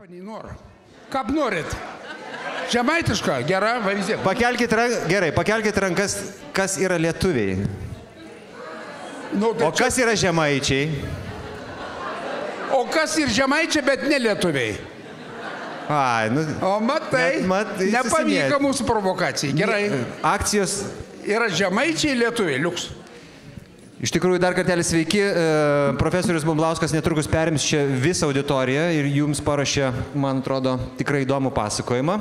Kaip norit? Žemaitiška, gera, va vis tiek. Pakelkite rankas, kas yra lietuviai. Nu, tai o kas yra žemaičiai? O kas ir žemaičiai, bet ne lietuviai? Ai, nu... O matai, nepavyko mūsų provokacijai. Gerai. Akcijos... Yra žemaičiai lietuviai, liuks. Iš tikrųjų, dar kartelį sveiki. Profesorius Bumblauskas netrukus perims čia visą auditoriją ir jums parašė, man atrodo, tikrai įdomų pasakojimą.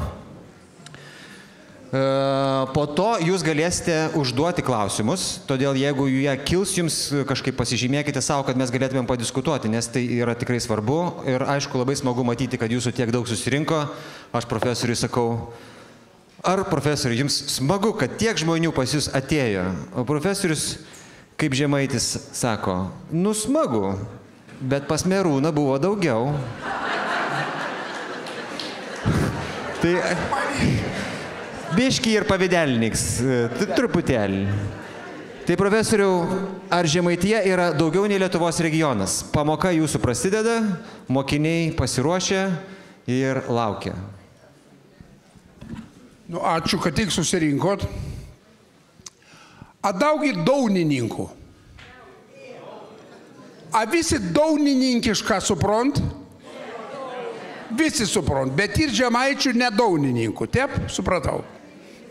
Po to jūs galėsite užduoti klausimus, todėl jeigu jie kils, jums kažkaip pasižymėkite savo, kad mes galėtumėm padiskutuoti, nes tai yra tikrai svarbu. Ir aišku, labai smagu matyti, kad jūsų tiek daug susirinko. Aš profesoriui sakau, ar profesoriui, jums smagu, kad tiek žmonių pas jūs atėjo? O profesorius, kaip žemaitis, sako, nu smagu, bet pas Merūną buvo daugiau. Tai biški ir pavidelniks, truputėlį. Tai profesoriau, ar Žemaitija yra daugiau nei Lietuvos regionas? Pamoka jūsų prasideda, mokiniai pasiruošia ir laukia. Nu, ačiū, kad tik susirinkot. A daug ir daunininkų? A visi daunininkišką suprant? Visi suprant, bet ir žemaičių nedaunininkų. Taip, supratau.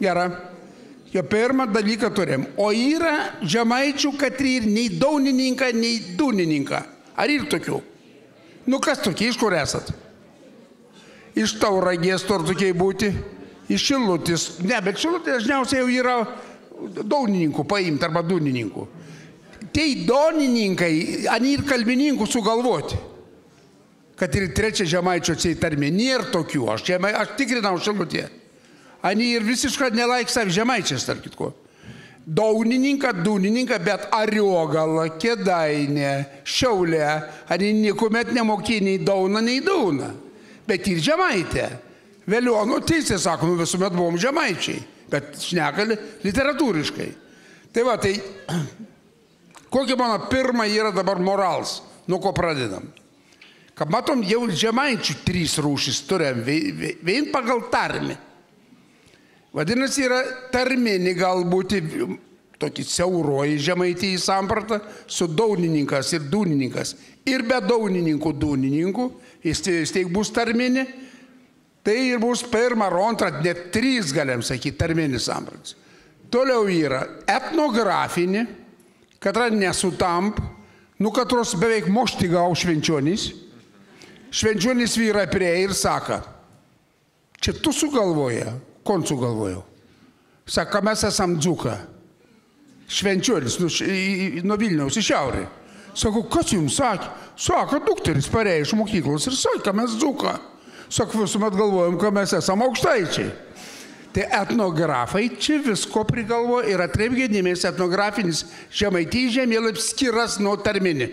Gera. Jo pirmą dalyką turim. O yra žemaičių, kad ir nei daunininką, nei dunininką. Ar ir tokių? Nu kas tokie, iš kur esat? Iš Tauragės tur tokiai būti? Iš Šilutės. Ne, bet Šilutė dažniausiai jau yra daunininkų paimti arba dunininkų. Tai daunininkai, ani ir kalbininkų sugalvoti. Kad ir trečia žemaičio tarmė. Nėra tokių. Aš tikrinau Šilutėje. Ani ir visiškai nelaik savi žemaičias, tarp kitko. Daunininką, dunininką, bet Ariogala, Kėdainė, Šiaulė, ani niekuomet nemokė nei dauna, nei dauna. Bet ir žemaitė. Vėliau, nu teisė sako, nu visuomet buvom žemaičiai. Bet šneka literatūriškai. Tai va, tai kokia mano pirma yra dabar morals, nuo ko pradedam. Kad matom, jau žemaičių 3 rūšis turim, vien pagal tarmę. Vadinasi, yra tarminį galbūt tokį siauroji žemaitijai sampratą su daunininkas ir dunininkas. Ir be daunininkų, dunininkų, jis tiek bus tarminį. Tai ir bus pirmą, antrą, net 3 galim sakyti, tarminis sampratas. Toliau yra etnografinė, katra nesutamp, nu katros beveik mošti gau švenčionys. Švenčionys vyra prie ir saka, čia tu sugalvoja, kon sugalvojau. Saka, mes esam dzūka. Švenčionys, nuo Vilniaus į šiaurę. Sako, kas jums sakė? Sako, dukteris parėjo iš mokyklos ir sako, mes dzūka. Sako, visuomet galvojom, kad mes esame aukštaičiai. Tai etnografai čia visko prigalvo ir atkreipkite dėmesį, etnografinis Žemaitijos žemėlapis skiras nuo tarminį.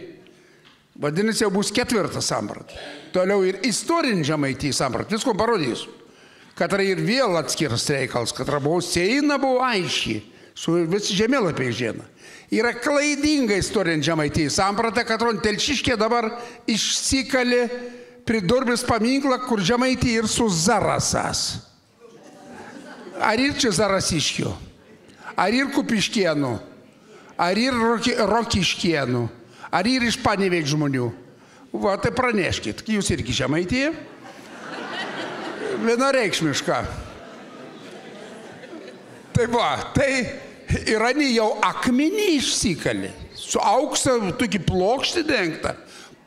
Vadinasi, jau bus 4 samprata. Toliau ir istorinį Žemaitijos samprata. Visko parodysiu. Katra ir vėl atskiras reikalas, katra buvo seina, buvo aiški. Su visi žemėlapiai žena. Yra klaidinga istorinį Žemaitijos samprata, katron Telšiškė dabar išsikalė pridurbis paminklą, kur Žemaitija ir su Zarasas. Ar ir čia Zarasiškių? Ar ir Kupiškėnų? Ar ir Rokiškėnų? Ar ir iš Panevėžio žmonių? Va, tai praneškit, jūs irgi Žemaitija? Vienareikšmiška. Tai va, tai yra ne jau akmenį išsikalė, su aukso tokį plokštį dengtą.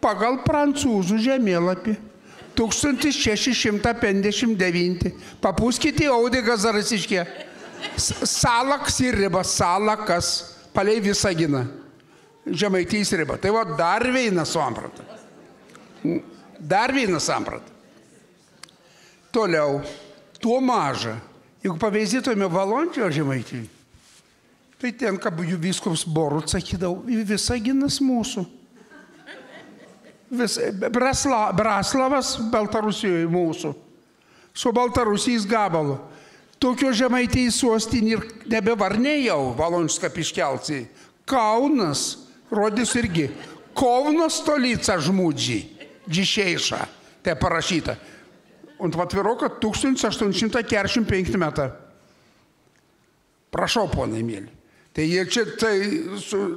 Pagal prancūzų žemėlapį 1659. Papūskite į audegą Zarasiškė. Salaks ir riba, salakas, palei Visaginą. Žemaitijos riba. Tai va dar viena samprata. Dar viena samprata. Toliau, tuo maža. Jeigu pavyzdėtume Valončio Žemaitijai, tai ten, kad jų vyskupas Borut sakydavo, Visaginas mūsų. Braslavas Baltarusijoje mūsų, su Baltarusijos gabalu. Tokio Žemaitijos sostinė ir nebevarnėjau Valončska piškelcijai. Kaunas, rodys irgi, Kauno stolica žmudžiai, Džišeiša, tai parašyta. ant atviruko 1845 metai. Prašau, ponai mėly. Tai čia,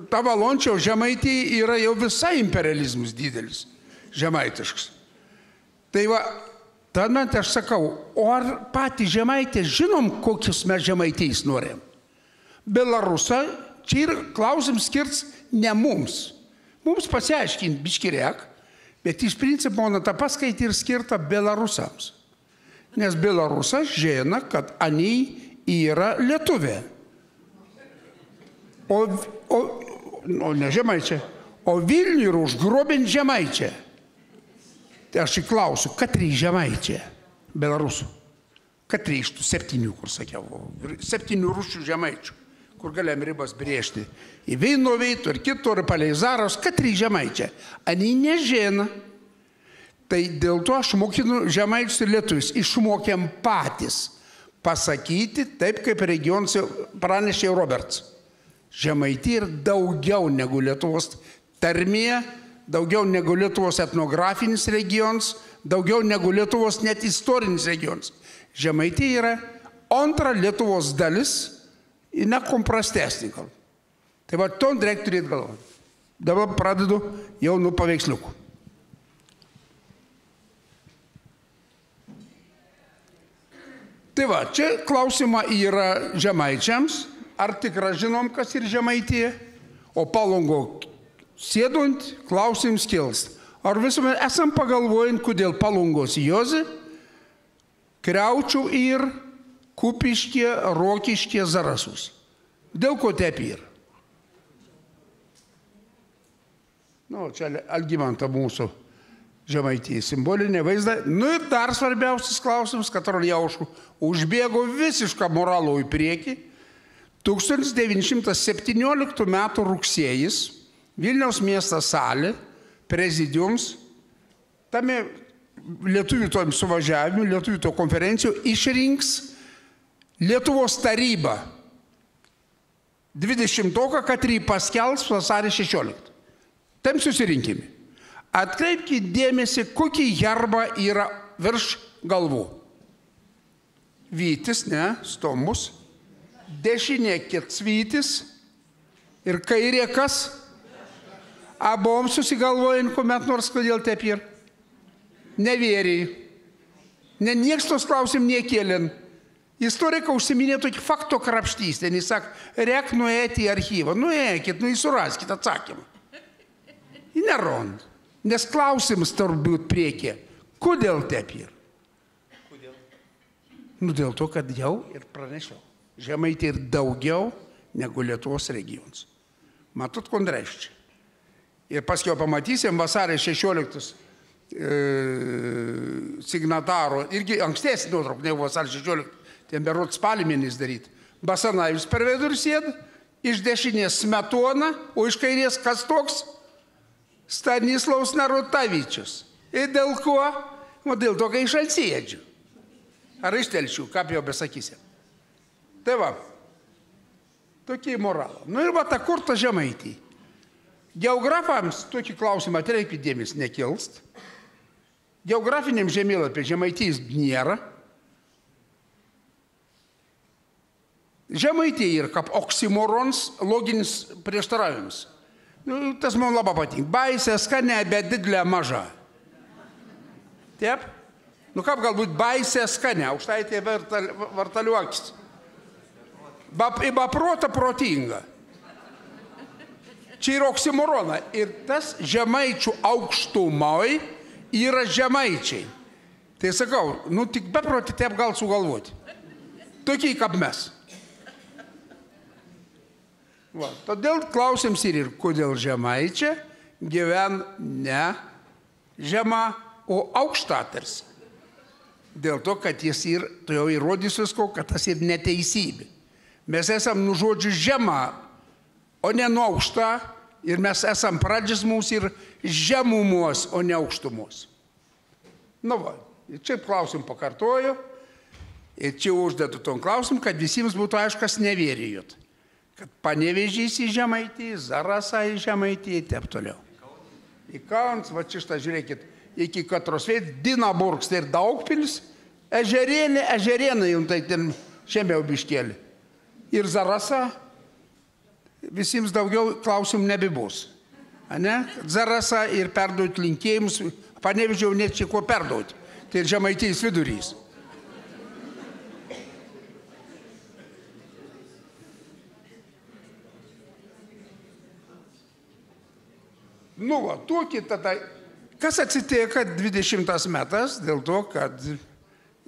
ta Valončiaus Žemaitija yra jau visai imperializmas didelis, žemaitiškas. Tai va, tuomet aš sakau, o ar patį Žemaitę žinom, kokius mes Žemaitijais norėjom? Belarusą, čia ir klausimas skirts ne mums. Mums pasiaiškinti biškirek, bet iš principo ona tą paskaitį ir skirta belarusams. Nes belarusas žino, kad ani yra lietuvė. Ne žemaičia. O Vilnių yra užgrobint žemaičia. Tai aš įklausiu, katri žemaičia belarusų? Katri iš tų 7, kur sakiau, 7 rūšių žemaičių, kur galėjom ribas brėžti. Į Veinoveitų ir kitur, palei Zaros, katri žemaičia. Ani nežino. Tai dėl to aš mokinu žemaičius ir lietuvius. Išmokėm patys pasakyti taip, kaip regionuose pranešė Roberts. Žemaitija ir daugiau negu Lietuvos tarmė, daugiau negu Lietuvos etnografinis regions, daugiau negu Lietuvos net istorinis regions. Žemaitija yra antra Lietuvos dalis ir nekomprastesnė. Tai va, to reikia turėti galvoti. Dabar pradedu jau nuo paveiksliukų. Tai va, čia klausimą yra žemaičiams. Ar tikrai žinom, kas ir Žemaitija? O Palungo sėdant, klausims kils. Ar visuomet esam pagalvojant, kodėl Palungos Jozė, Kriaučių ir Kupiškė, Rokiškė, Zarasus? Dėl ko taip yra? Nu, čia Algimanta mūsų Žemaitija simbolinė vaizda. Nu ir dar svarbiausias klausimas, kad Roliauškų užbėgo visišką moralų į priekį. 1917 m. rugsėjis Vilniaus miesto salė, prezidiums, tame lietuvių to suvažiavimų, lietuvių to konferencijų išrinks Lietuvos tarybą 20-oką, kad jį paskelbs vasario 16. Tam susirinkime. Atkreipkite dėmesį, kokį herbą yra virš galvų. Vytis, ne, stomus. Dešinė Kecvytis ir kairė kas? Abom susigalvojant, kuomet nors kodėl taip ir nevėriai. Nieks tos klausim nekėlin. Istorika užsiminė tokį fakto krapštystę. Jis sako, reik nuėti į archyvą. Nuėkit, suraskit atsakymą. Į nerond. Nes klausimas turbūt priekė. Kodėl taip ir? Kodėl? Nu dėl to, kad jau ir pranešiau. Žemaitija ir daugiau negu Lietuvos regions. Matot, kondraščiai. Ir paskiau pamatysim vasario 16 signataro, irgi ankstesnį nuotrauką, negu vasario 16, ten berot spalį mėnesį daryti. Basanajus per vidurį sėda, iš dešinės Smetona, o iš kairės kas toks? Stanislavas Narutavičius. Ir dėl ko? O dėl to, kai iš Alsėdžių. Ar iš Telšių, kaip jau besakysim. Tai va, tokie moralą. Nu ir va, ta kur ta Žemaitija. Geografams tokį klausimą atkreipkite dėmesį nekilst. Geografiniam žemėlapį Žemaitijos nėra. Žemaitija yra kaip oksimorons, loginis prieštaravimas. Nu, tas man labai patinka. Baisė skanė, bet didelė maža. Taip? Nu kaip galbūt baisė skanė, aukštaitė vartaliuokis. Beprota protinga. Čia yra oksimorona. Ir tas žemaičių aukštumoj yra žemaičiai. Tai sakau, nu tik beproti taip gal sugalvoti. Tokiai kaip mes. Va, todėl klausims ir kodėl žemaičia gyven ne žema, o aukštatars. Dėl to, kad jis ir, tu jau įrodys visko, kad tas ir neteisybė. Mes esam nu žodžiu žema, o ne nuo aukšta, ir mes esam pradžias mūsų ir žemumos, o ne aukštumos. Nu va, čia klausim pakartoju, ir čia uždedu tom klausim, kad visiems būtų aiškas nevėrijot. Kad Panevėžys į Žemaitiją, Zarasą į Žemaitiją ir taip toliau. Į Kaunas, va čia šitą žiūrėkit, iki Katrosveit, Dinaburgs, tai ir Daugpilis, Ežerėnai jums tai ten žemiau biškėlį. Ir Zarasa, visiems daugiau klausimų nebebus. Ne? Zarasa ir perduoti linkėjimus, Panevėžio net čia ko perduoti. Tai Žemaitijos vidurys. Nu, va, tokį tada, kas atsitėjo 20 metas dėl to, kad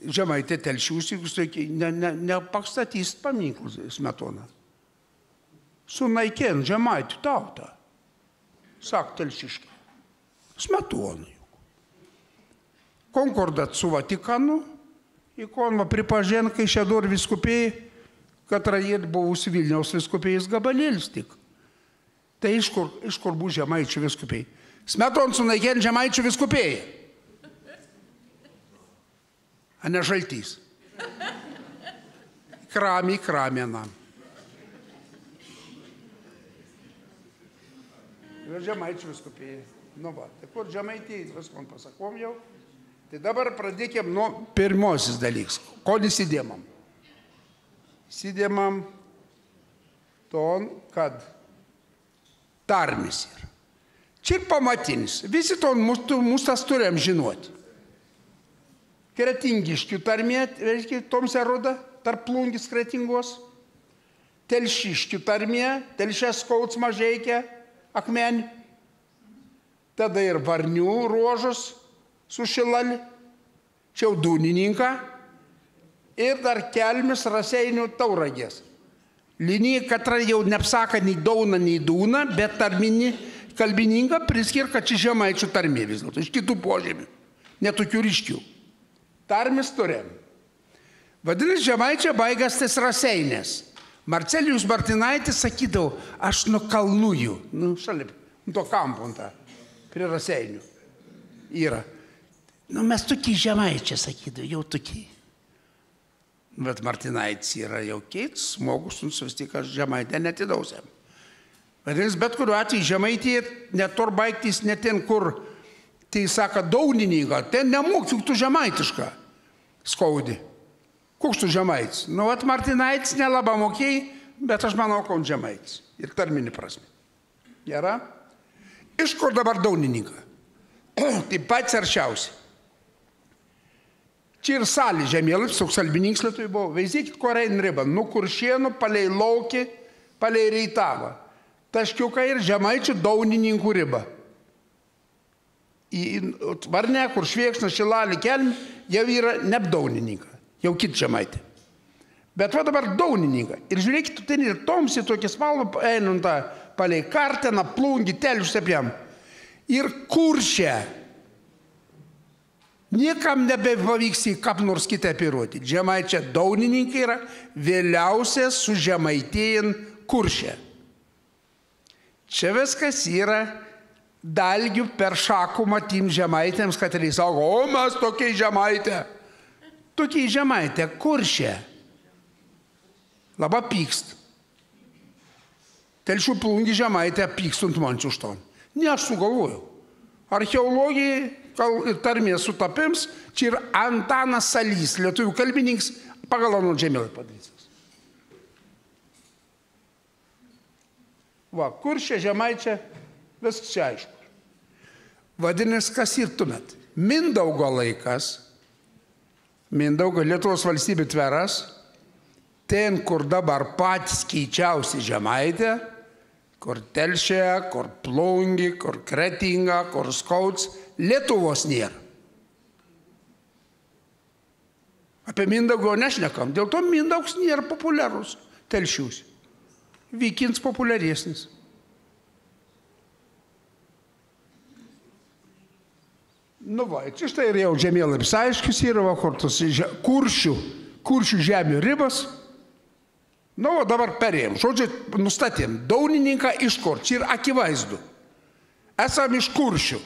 Žemaitė Telšius, nepastatys paminklus Smetona. Sunaikien Žemaitų tautą. Sak Telšiškė. Smetona juk. Konkordat su Vatikanu, ikonva pripažen, kai Šedor viskupėjai, kad rajėt buvusi Vilniaus viskupėjais gabalėlis tik. Tai iš kur bus Žemaičių viskupėjai? Smeton sunaikien Žemaičių viskupėjai. A ne Žaltys. Kramėnam. Ir Žemaičių viskupėjai. Nu va, tai kur Žemaitijai, viską man pasakom jau. Tai dabar pradėkime nuo pirmosios dalyks. Ko įsidėmam? Įsidėmam ton, kad tarmis yra. Čia ir pamatinis. Visi ton mūsų tas turėjom žinoti. Kretingiškių tarmė, reiškia, toms eroda, tarp plungis kretingos. Telšiškių tarmė, Telšės Kauts Mažeikia, Akmenį. Tada ir Varnių ruožus su Šilali, Čiaudūnininką ir dar Kelmis Raseinių Tauragės. Linija, katra jau neapsaka nei Dauna, nei Dūna, bet tarminį kalbininką priskir, kad čia Žemaičių tarmė vis dėlto, iš kitų požemių, netokių ryškių. Tarmis turėjom. Vadinasi, Žemaičio baigas tas Raseinės. Marcelijus Martinaitis sakydavo, aš nuo Kalnųjų, šalia, to kampą, prie Raseinių yra. Mes tokie Žemaičiai, sakydavo, jau tokie. Bet Martinaitis yra jau keits, smogus, vis tik aš Žemaitę netidausiam. Vadinasi, bet kuriuo atveju Žemaitė net tor baigtis, net ten, kur tai sako Daunininką, ten nemūk, juk tu žemaitišką skaudi. Koks tu Žemaitis? Nu, vat Martinaitis nelaba mokėjai, bet aš manau, kad Žemaitis. Ir tarminį prasme. Gera? Iš kur dabar Daunininką? Tai pats aršiausiai. Čia ir salį žemėlapis, toks albininks Lietuvai buvo. Vaizėkit, ko rein riba. Nu Kuršienų, palei Laukį, palei Reitavą. Taškiukai ir Žemaičių Daunininkų riba. Varne, kur Švėkšna, Šilalį, Kelmi, jau yra nebdaunininką. Jau kit Žemaitė. Bet va dabar Daunininką. Ir žiūrėkit, ten ir Tomsi tokie spalva, einant tą palei Karteną, Plungį, Telšius apiam. Ir Kuršė. Niekam nebepavyks į kap nors kitą apiruoti. Žemaičia Daunininkai yra vėliausias su Žemaitėjin Kuršė. Čia viskas yra dalgių per šakų matim Žemaitėms, kad ir sako, o mes tokiai Žemaitė. Tokiai Žemaitė, Kuršė. Labai pykst. Telšių Plungį Žemaitė pykstant man už to. Ne, aš sugalvoju. Archeologijai ir tarmės sutapims, čia ir Antanas Salys, lietuvių kalbininkas, pagal ano žemėlį padarytas. Va, Kuršė, Žemaičia, viskas čia aišku. Vadinasi, kas ir tuomet? Mindaugo laikas, Mindaugo Lietuvos valstybė tveras, ten, kur dabar patys keičiausi Žemaitė, kur Telšė, kur Plungį, kur Kretinga, kur Skauts, Lietuvos nėra. Apie Mindaugo nešnekam, dėl to Mindaugs nėra populiarus Telšius. Vykins populiaresnis. Nu va, čia štai ir jau žemėlapis aiškis yra, va, kur tos kuršių žemių ribas. Nu, va, dabar perėjom. Žodžiu, nustatėm. Daunininką iš kur? Čia ir akivaizdu. Esam iš Kuršių.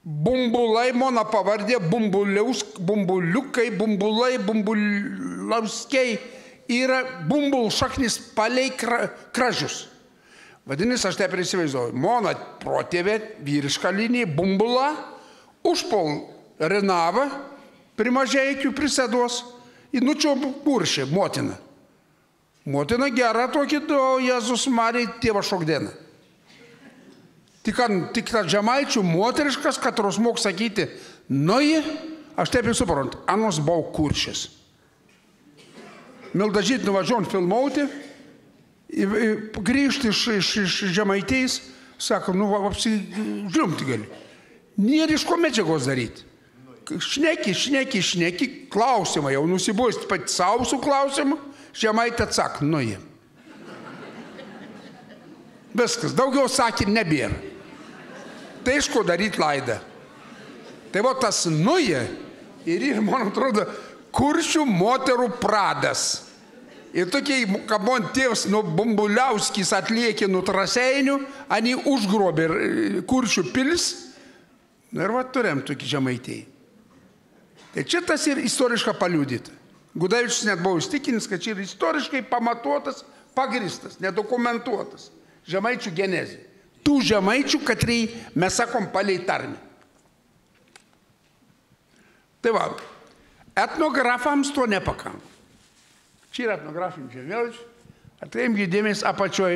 Bumbulai, mano pavardė, bumbuliukai, bumbulai, bumbulauskiai. Yra bumbul šaknis palei kražius. Vadinasi, aš taip ir įsivaizduoju. Mano protėvė, vyriška linija, bumbula, užpol Renava, prie Mažeikių prisėdos, čia Kuršė, motina. Motina gera tokį, o Jėzus Marija tėvą šokdieną. Tik ta žemaičių moteriškas, katros mok sakyti, aš taip ir suprantu, anos buvo Kuršės. Mildažyt nuvažiuojant filmauti, grįžti iš Žemaitės, sako, apsižliumti gali. Nėra iš ko medžiagos daryti. Šneki, klausimą jau nusibūst pat savo su klausimu, Žemaitė atsako, Viskas, daugiau sakė nebėra. Tai iš ko daryti laidą. Tai tas ir man atrodo, Kuršių moterų pradas. Ir tokiai, kabon tėvs Bumbuliauskis atliekė Traseinių, ani užgrobė Kuršių pilis. Ir turėjom tokį Žemaitėjį. Tai čia tas ir istoriškai paliudyta. Gudavičius net buvo įstikinęs, kad čia yra istoriškai pamatuotas, pagristas, nedokumentuotas žemaičių genezė. Tų žemaičių, katrai mes sakom palei tarmę. Tai etnografams to nepakanka. Čia yra etnografinių žemėlapių, atkreipkite dėmesį apačioj,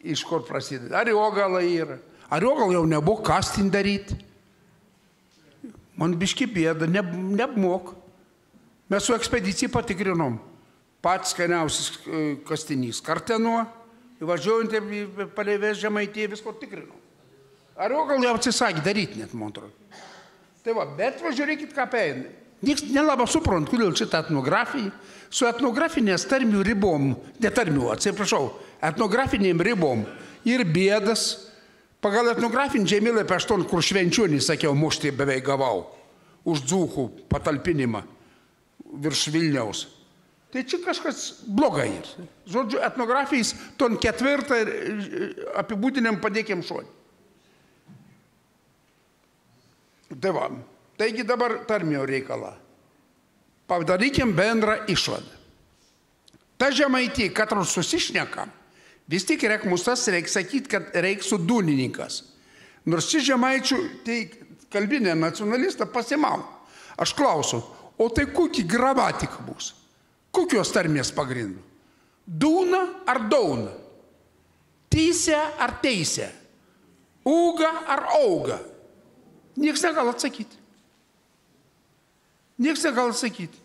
iš kur prasideda. Ar jogalai yra? Ar jogal jau nebuvo kastin daryti? Man biški bėda, neapmok. Mes su ekspedicija patikrinom. Pats skaniausias kastinys Kartenuo, įvažiuojant paleivės Žemaitėje, visko tikrinom. Ar jogal jau atsisakė daryti net, man atrodo. Tai bet žiūrėkit, ką peina. Niekas nelabai suprant, kodėl šitą etnografiją. Su etnografinės tarmių ribom, etnografinėm ribom ir bėdas. Pagal etnografinį žemėlapį 8, kur Švenčionį, sakiau, muštį beveik gavau už dzūkų patalpinimą virš Vilniaus. Tai čia kažkas blogai. Žodžiu, etnografijais ton 4 apibūdiniam padėkim šodį. Taigi dabar tarmio reikalą. Padarykim bendrą išvadą. Ta Žemaitė, katru susišnekam, vis tik musas reikia sakyti, kad reikia sudūnininkas. Nors čia žemaičių, tai kalbinė nacionalista pasimau. Aš klausiu, o tai kokia gramatika bus? Kokios tarmės pagrindų? Dūna ar dauna? Teisė ar teisė? Uga ar auga? Niekas negal atsakyti. Niekas negal atsakyti.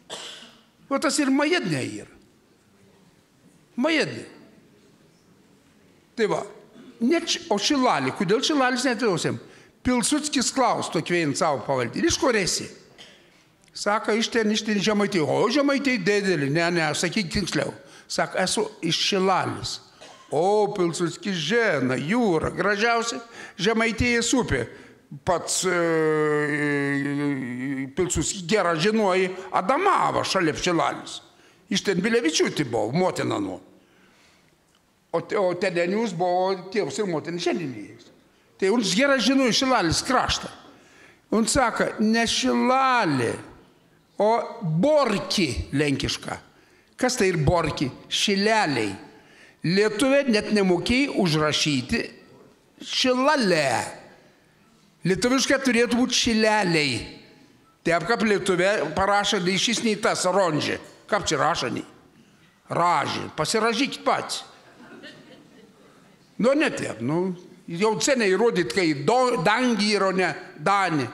O tas ir majednė yra. Majednė. Tai o Šilalį, kodėl Šilalis netviausiam? Pilsudskis klaus, tokvėjant savo pavaldį. Iš kur esi? Saka, iš ten Žemaitė. O Žemaitė dėdelį. Ne, sakyk tiksliau. Saka, esu iš Šilalis. O Pilsudskis žena, jūra, gražiausia Žemaitėjas upė. Pats Pilsudskis gerą žinoji Adamavą šalia Šilalis. Iš ten Bilevičiūtė buvo, motina nuo. O Tedenius buvo tėvus ir motina šiandienėjais. Tai uns gerai žinojo Šilalis kraštą. Un saka, ne Šilalė, o Borki lenkiška. Kas tai ir Borki? Šileliai. Lietuvė net nemokėjai užrašyti Šilalė. Lietuviškai turėtų būti Šileliai. Taip kaip Lietuvė parašo, tai šis nei tas ronžė. Kaip čia rašo nei? Ražė. Pasiražykit pats. Ne taip, jau seniai įrodyt, kai dangi yra, ne dani.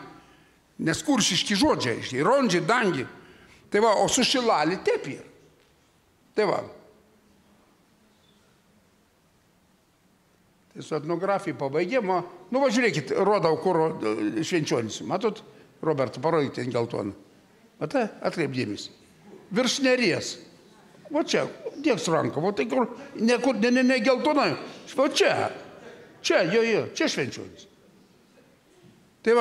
Nes kuršiški žodžiai, ronžiai, dangi. Tai o su Šilalį taip yra. Tai Tai su etnografija pabaigėmo. Žiūrėkit, rodau, kur Švenčionis. Matot, Roberto, parodykite geltoną. Matai, atkreipdėmės. Virš Neries. Va čia, tieks ranka, va tai kur, ne geltonai, va čia, čia Švenčionis. Tai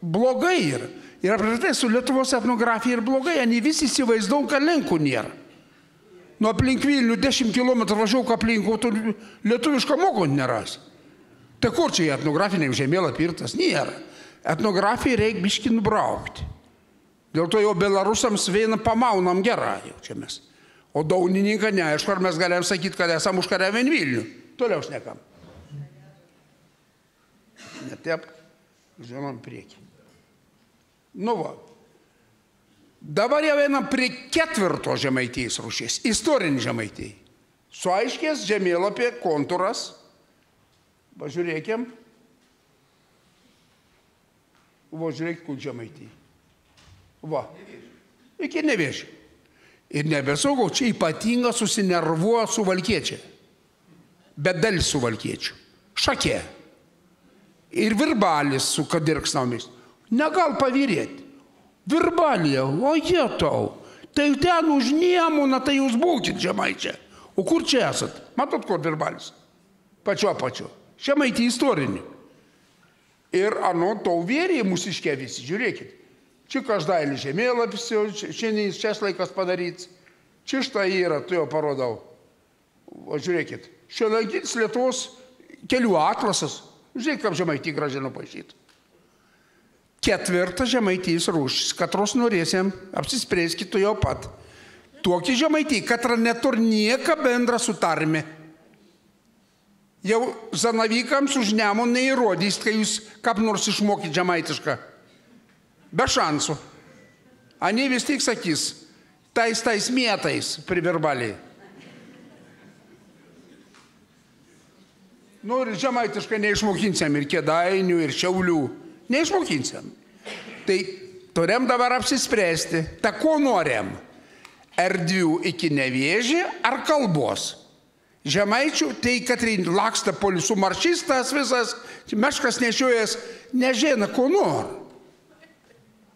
blogai yra. Ir apskritai su Lietuvos etnografija ir blogai, ani visi įsivaizdavom, kad Lenkų nėra. Nuo aplink Vilnių 10 km važiuok aplink, o tu lietuvišką mokant nerasi. Tai kur čia etnografiniam žemėlapį ir tas nėra. Etnografiją reikia biškį nubraukti. Dėl to jau belarusams vieną pamaunam gerą jau čia mes. O daunininką neaišku, ar mes galėjom sakyti, kad esam užkariavę Vilnių. Toliau šnekam. Ne taip, žinom priekį. Nu va. Dabar jau einam prie 4 Žemaitijos rūšies, istorinį Žemaitijai. Suaiškės žemėlapį kontūras. Pažiūrėkim. Va, žiūrėk, kur Žemaitijai. Va. Iki Nevėžio. Ir nebesaugo, čia ypatinga susinervuoja su Valkiečiai. Bedalis su Valkiečiu. Šakė. Ir Virbalis su Kadirksnomis. Negal pavyrėti. Virbalė, o jie tau. Tai ten už Nemuną, tai jūs būkit Žemaičiai. O kur čia esat? Matot, kur Virbalis? Pačio. Žemaitį istorinį. Ir tau vėrė mūsiškė visi, žiūrėkit. Čia každailį žemėlapis, šiandien šias laikas padaryts. Čia štai yra, tu jau parodau. O žiūrėkit, šiuolaikinis Lietuvos kelių atlasas. Žiūrėk, kaip Žemaitį gražiai nupaišyta. 4 Žemaitijos rūšis, katros norėsim, apsispręskit tu jau pat. Tokį Žemaitį, katra neturi nieko bendra su tarme. Jau zanavykams už Nemuną neįrodys, kai jūs kaip nors išmokyt žemaitišką. Be šansų. Ani vis tik sakys, tais mėtais prie Virbalį. Nu ir žemaitiškai neišmokinsiam ir Kėdainių, ir Šiaulių. Neišmokinsiam. Tai turim dabar apsispręsti, ta ko norim. Erdvių iki Nevėžį ar kalbos. Žemaičių, tai Katrin laksta polisų maršistas visas, meškas nešiojas, nežina, ko nori.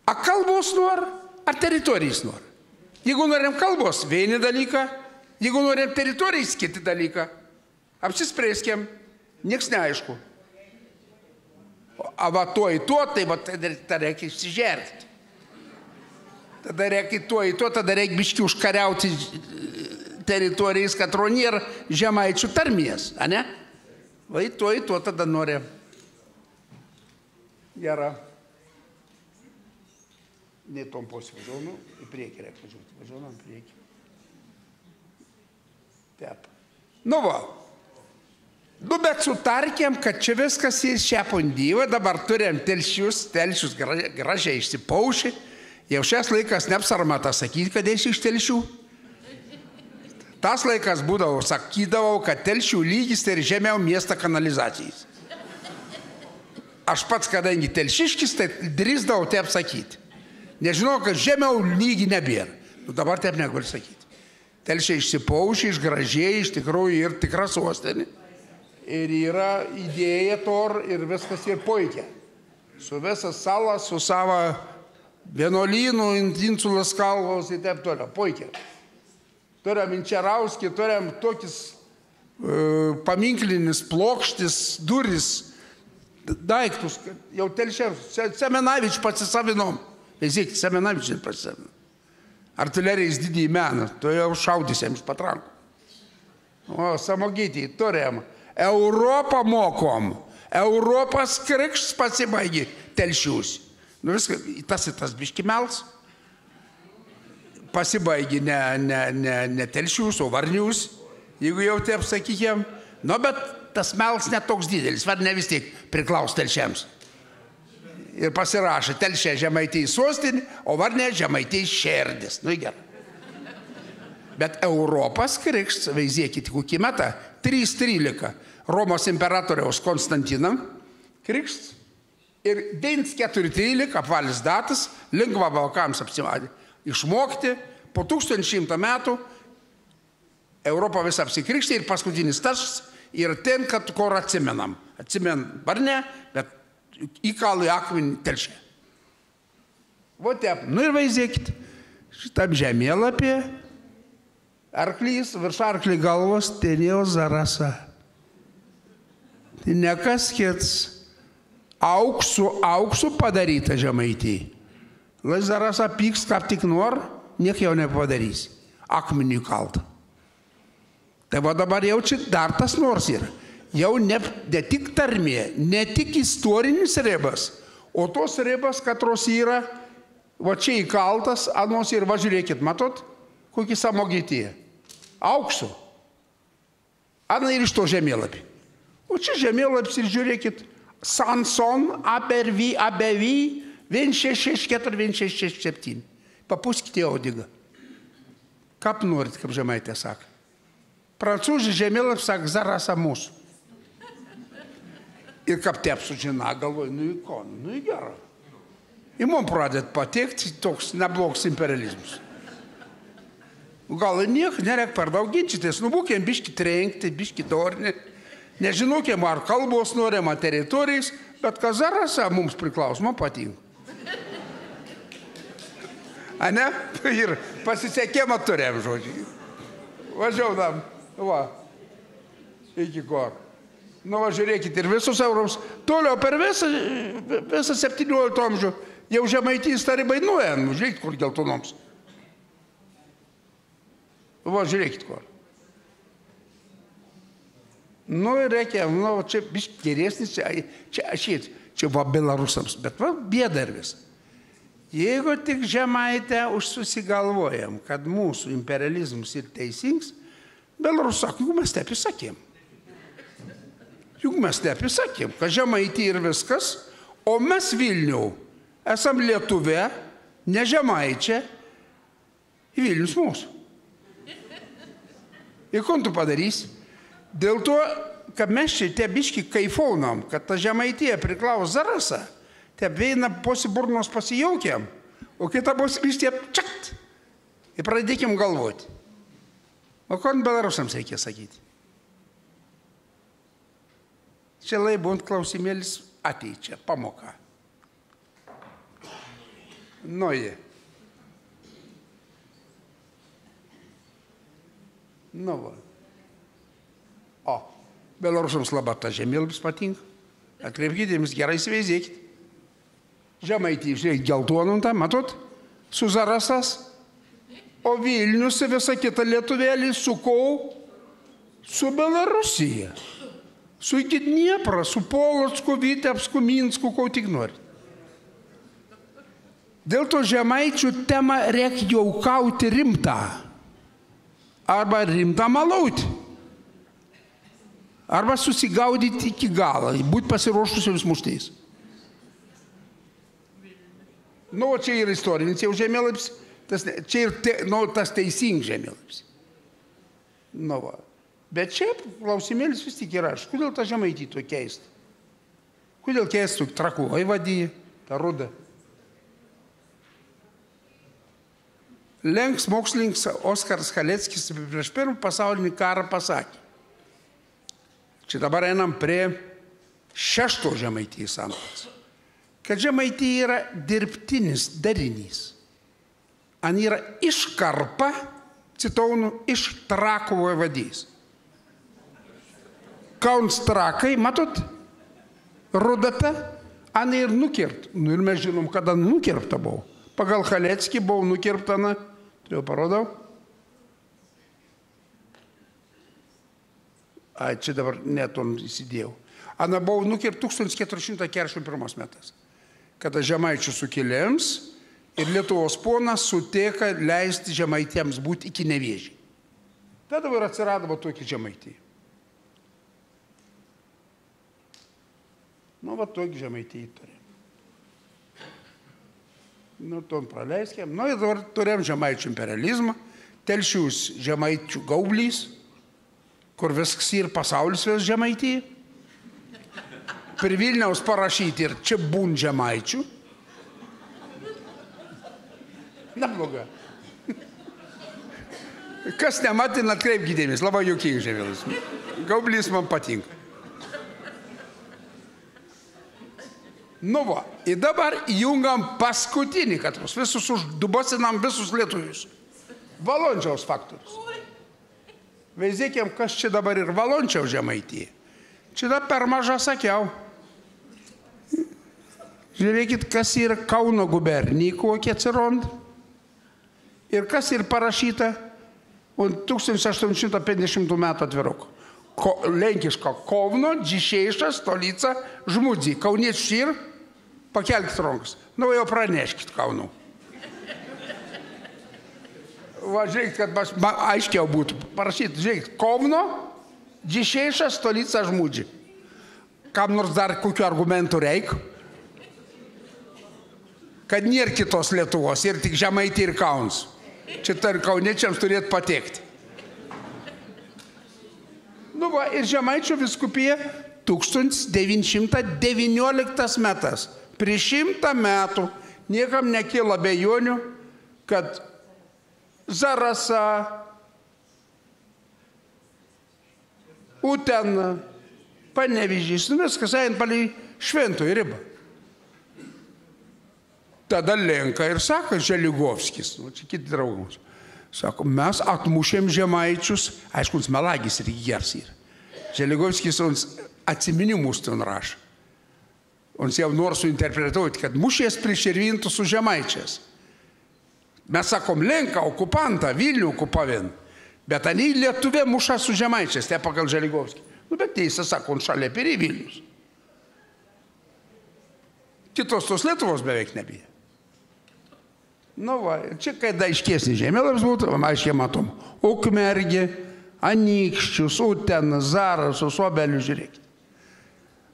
A kalbos nori, ar teritorijas nori? Jeigu norim kalbos, vieni dalyką, jeigu norim teritorijas, kiti dalyką. Apsispręskim, nieks neaišku. A va tuo, tai va tada reikia išsižerti. Tada reikia tuo, tada reikia biški užkariauti teritorijas, kad nėra žemaičių tarmės, a ne? Va tuo tada norim. Gera. Ne tom posivažiaunu, į priekį reikia važiuoti. Važiuonam priekį. Taip. Nu va. Nu, bet sutarkėm, kad čia viskas į šią pondyvą, dabar turim telšius gražiai išsipaušį. Jau šias laikas neapsarmata sakyti, kad esi iš telšių. Tas laikas būdavo, sakydavau, kad telšių lygis tai ir žemiau miestą kanalizacijais. Aš pats, kadangi telšiškis, tai drįsdavau taip sakyti. Nežinau, kad žemiau lygį nebėra. Nu, dabar taip negaliu sakyti. Telšiai išsipaušį, išgražėjai, iš tikrųjų ir tikra sostinė. Ir yra idėja tor ir viskas ir puikia. Su visas salas, su savo vienuolynų, Insulos kalvos ir taip toliau. Puikia. Turim Inčerauskį, turim tokis paminklinis plokštis, duris, daiktus, jau telšiams. Semenavič pasisavinom. Žiūrėkit, Semenavičius pasisavino. Artilerijais didįjį meną, to jau šaudysiems patranku. O, Samogytį, turim. Europą mokom. Europos krikštas pasibaigė telšius. Nu viskas, tas biškimels. Pasibaigė ne telšius, o Varnius. Jeigu jau taip sakykėm. Nu, bet tas mels netoks didelis. Varne vis tiek priklaus telšiams. Ir pasirašė Telšė Žemaitijai sostinį, o Varne Žemaitijai šerdis. Nu, gerai. Bet Europos krikštas, vaizėkite, kokį metą, 313 Romos imperatoriaus Konstantinam krikštas ir 9413 apvalis datas, lengva valkams apsimadė. Išmokti, po 1100 metų Europą visą apsikrikštė ir paskutinis taškas yra ten, kad kur atsimenam. Atsimen Varne, bet įkalų į akmenį Telšė. Va taip, nu ir vaizėkit, šitam žemėlapį, arklys, virš arklį galvos, ten jau Zarasa. Tai nekas kits, auksu padaryta Žemaitijai. Lai Zarasa pyks, kaip tik nor, niek jau nepadarys. Akmenį kaltą. Tai va dabar jau čia dar tas nors yra. Jau ne tik tarmė, ne tik istorinis ribas, o tos ribas, katros yra, va čia įkaltas, anos ir va žiūrėkit, matot, kokį Samogytį. Auksu. Ana ir iš to žemėlapį. O čia žemėlapis ir žiūrėkit, Sanson, Abevy, 1664, 1667. Papuskite Audigą. Kap norit, kaip Žemaitė sako. Prancūzų žemėlapis sako, Zarasa mūsų. Ir kap tep sužina, galvoju, nu į ko, nu į gerą. Ir mums pradėt patikti toks neblogs imperializmus. Gal nieko nereik per daug ginčytis, nu būkėm biški trenkti, biški dorni, nežinokėm ar kalbos norim, ar teritorijais, bet kad Zarasa mums priklauso, man patinka. A ne? Ir pasisekėmą turėm, žodžiu. Važiaudam, va, iki kor. Nu, va, žiūrėkit, ir visus eurus. Toliau per visą 17 amžių jau Žemaitijos tarybai nuėjom. Žiūrėkit, kur geltonoms. Va, žiūrėkit, kur. Nu, ir reikia, nu, čia biškai geresnis, čia va belarusams, bet va bėda ir vis. Jeigu tik Žemaitę užsusigalvojam, kad mūsų imperializmas ir teisings, belarus sako, juk mes taip įsakėm. Juk mes taip įsakėm, kad Žemaitė ir viskas, o mes Vilniau esam Lietuvė, ne Žemaičia, Vilnius mūsų. Ir ko tu padarysi? Dėl to, kad mes čia tie biški kaifaunam, kad ta Žemaitė priklauso Zarasa, te eina posiburnos pasijaukiam, o kita bus bištie čakt. Ir pradėkim galvoti. O ko belarusams reikia sakyti? Čia lai būnt klausimėlis ateičia, pamoka. Nu jie. Nu va. O, belarusams labai ta žemėlapis patinka. Atkreipkite, jums gerai įsivaizduokit. Žemaitė, žiūrėk, geltonų tą, matot, su Zarasas, o Vilnius ir visa kita Lietuvėlį sukau su Belarusija, su iki Dniepra, su Polocku, Vitebsku, Minsku, ko tik nori. Dėl to Žemaičių temą reikia jau kauti rimtą, arba rimtą malauti, arba susigaudyti iki galo, būti pasiruošusiems muštais. Nu, čia yra istorinis jau žemėlapis, čia ir tas teising žemėlapis. Nu, va. Bet šiaip klausimėlis vis tik yra, kodėl tą Žemaitį to keisti? Kodėl keisti Trakų vaivadiją, tą rudą? Lenks mokslininkas Oskaras Chaleckis prieš pirmą pasaulinį karą pasakė. Čia dabar einam prie 6 Žemaitijos sampratos. Kad Žemaitija yra dirbtinis darinys. An yra iškarpa, citaunu, iš Trakų vaivadijos. Kauns Trakai, matot, rudata, an ir nukirpt. Nu ir mes žinom, kada nukirpta buvo. Pagal Chaleckį buvo nukirpta, tai jau parodau. Ai, čia dabar neton įsidėjau. Ana buvo nukirpta 1441 metais. Kada Žemaičių sukilėms ir Lietuvos ponas suteka leisti Žemaitėms būti iki Nevėžį. Tada ir atsirado tokį Žemaitį. Nu, va tokį Žemaitį turėjom. Nu, tom praleiskėm. Nu, ir dabar turėjom Žemaičių imperializmą, Telšiaus Žemaičių gaublys, kur viskas ir pasaulis vis Žemaitį. Per Vilniaus parašyti ir čia būn Žemaičių. Nebloga. Kas nematė, atkreipkite dėmesį, labai juokingas žemėlapis. Gaublys man patinka. Nu va, ir dabar jungiam paskutinį, kad visus uždubosinam visus lietuvius. Valončiaus faktorius. Veizėkiam, kas čia dabar ir Valončiaus Žemaityje. Čia da per mažą sakiau. Žiūrėkit, kas yra Kauno gubernija, kokie atsiranda. Ir kas yra parašyta 1850 metų atviruko. Lenkiško Kovno, Džišeiša, stolica, Žmudzi. Kauniečių ir pakelkit rankas. Nu, jau praneškit Kaunų. Va, žiūrėkit, kad aiškiau būtų parašyti. Žiūrėkit, Kovno, Džišeiša, stolica, Žmudzi. Kam nors dar kokių argumentų reikia? kad nėra kitos Lietuvos ir tik Žemaitė ir Kaunas. Čia ir kauniečiams turėtų patekti. Nu va, ir Žemaičio vyskupija 1919 metas. Prieš 100 metų niekam nekyla abejonių, kad Zarasa, Utena, Panevėžys, viskas eina palei Šventojo ribą. Tada Lenka ir sako Želigovskis, čia kiti draugus, sako, mes atmušėm Žemaičius, aišku, jis melagis ir gers yra. Želigovskis atsiminimus ten rašo. Jis jau nori suinterpretuoti, kad mušės prieš Širvintų su Žemaičiais. Mes sakom, Lenka okupantą, Vilnių okupavėn, bet anį Lietuvė muša su Žemaičiais, tai pagal Želigovskį. Nu, bet teisė sako, on šalia peri Vilnius. Kitos tos Lietuvos beveik nebija. Nu va, čia kai aiškesnį žemėlapis būtų, aiškiai matom. Ukmergė, Anykščius, Utena, Zarasus, Obelius, žiūrėkite.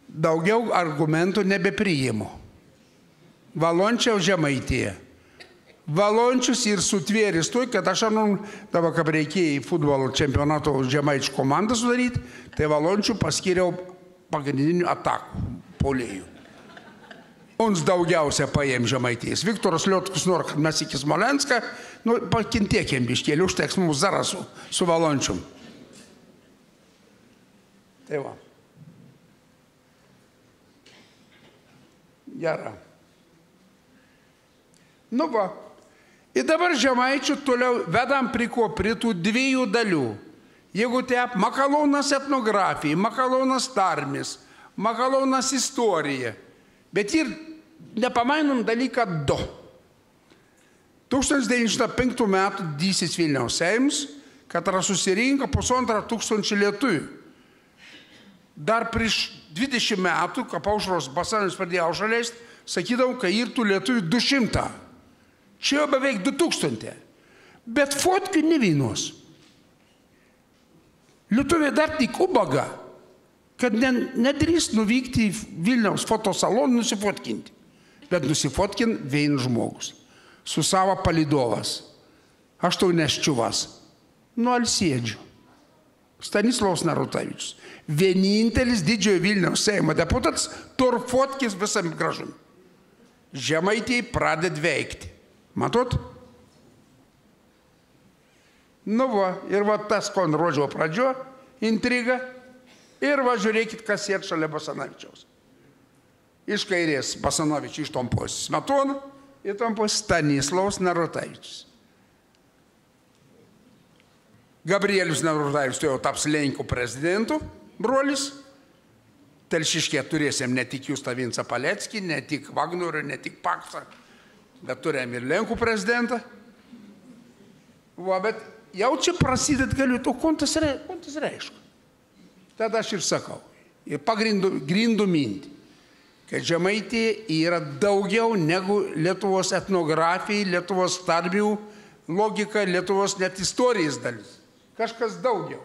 Daugiau argumentų nebepriimu. Valončiaus Žemaitėje. Valončius ir sutvėris tuoj, kad aš dabar, kaip reikėjo į futbolo čempionato Žemaičių komandą sudaryti, tai Valončių paskiriau pagrindinių atakų puolėjų. Uns daugiausia paėm Žemaitės. Viktoras Liotkus nori, kad mes iki Smolenską, nu, pakintėkėm biškėlį, užteks mums Zarasų su Valončium. Tai va. Gera. Nu va. Ir dabar Žemaičių toliau vedam prie tų dviejų dalių. Jeigu taip, Makalunas etnografija, Makalunas tarmis, Makalunas istorija. Bet ir nepamainom dalyką du. 1905 metų Didysis Vilniaus Seimas, kad susirinko 1500 lietuvių. Dar prieš 20 metų, kai Aušros Basanavičius pradėjo aušrą leisti, sakydavau, kad ir tų lietuvių 200. Čia jau beveik 2000. Bet fotkių ne vienos. Lietuviai dar tik ubaga, kad nedrįs nuvykti į Vilniaus fotosaloną nusifotkinti. Bet nusifotkin vien žmogus. Su savo palidovas. Aš tau neščiuvas. Nu, alsėdžiu. Stanislavas Narutavičius. Vienintelis didžiojo Vilniaus Seimo deputatas tur fotkis visam gražum. Žemaitėj pradeda veikti. Matot? Nu va, ir va tas, ko rodžiau pradžio, intriga. Ir va, žiūrėkit, kas sėd šalia Basanavičiaus. Iš kairės Basanavičius ištompos Smetona ir tompos Stanislavas Narutavičius. Gabrielius Narutavičius jau taps Lenkų prezidentu, brolis. Telšiškė turėsim ne tik Justą Vincą Paleckį, ne tik Vagnorių, ne tik Paksą, bet turėjom ir Lenkų prezidentą. Va, bet jau čia prasidėt galiu, o ko tas reiškia? Tada aš ir sakau, ir grindų mintį, kad Žemaitė yra daugiau negu Lietuvos etnografija, Lietuvos tarmių logika, Lietuvos net istorijos dalis. Kažkas daugiau.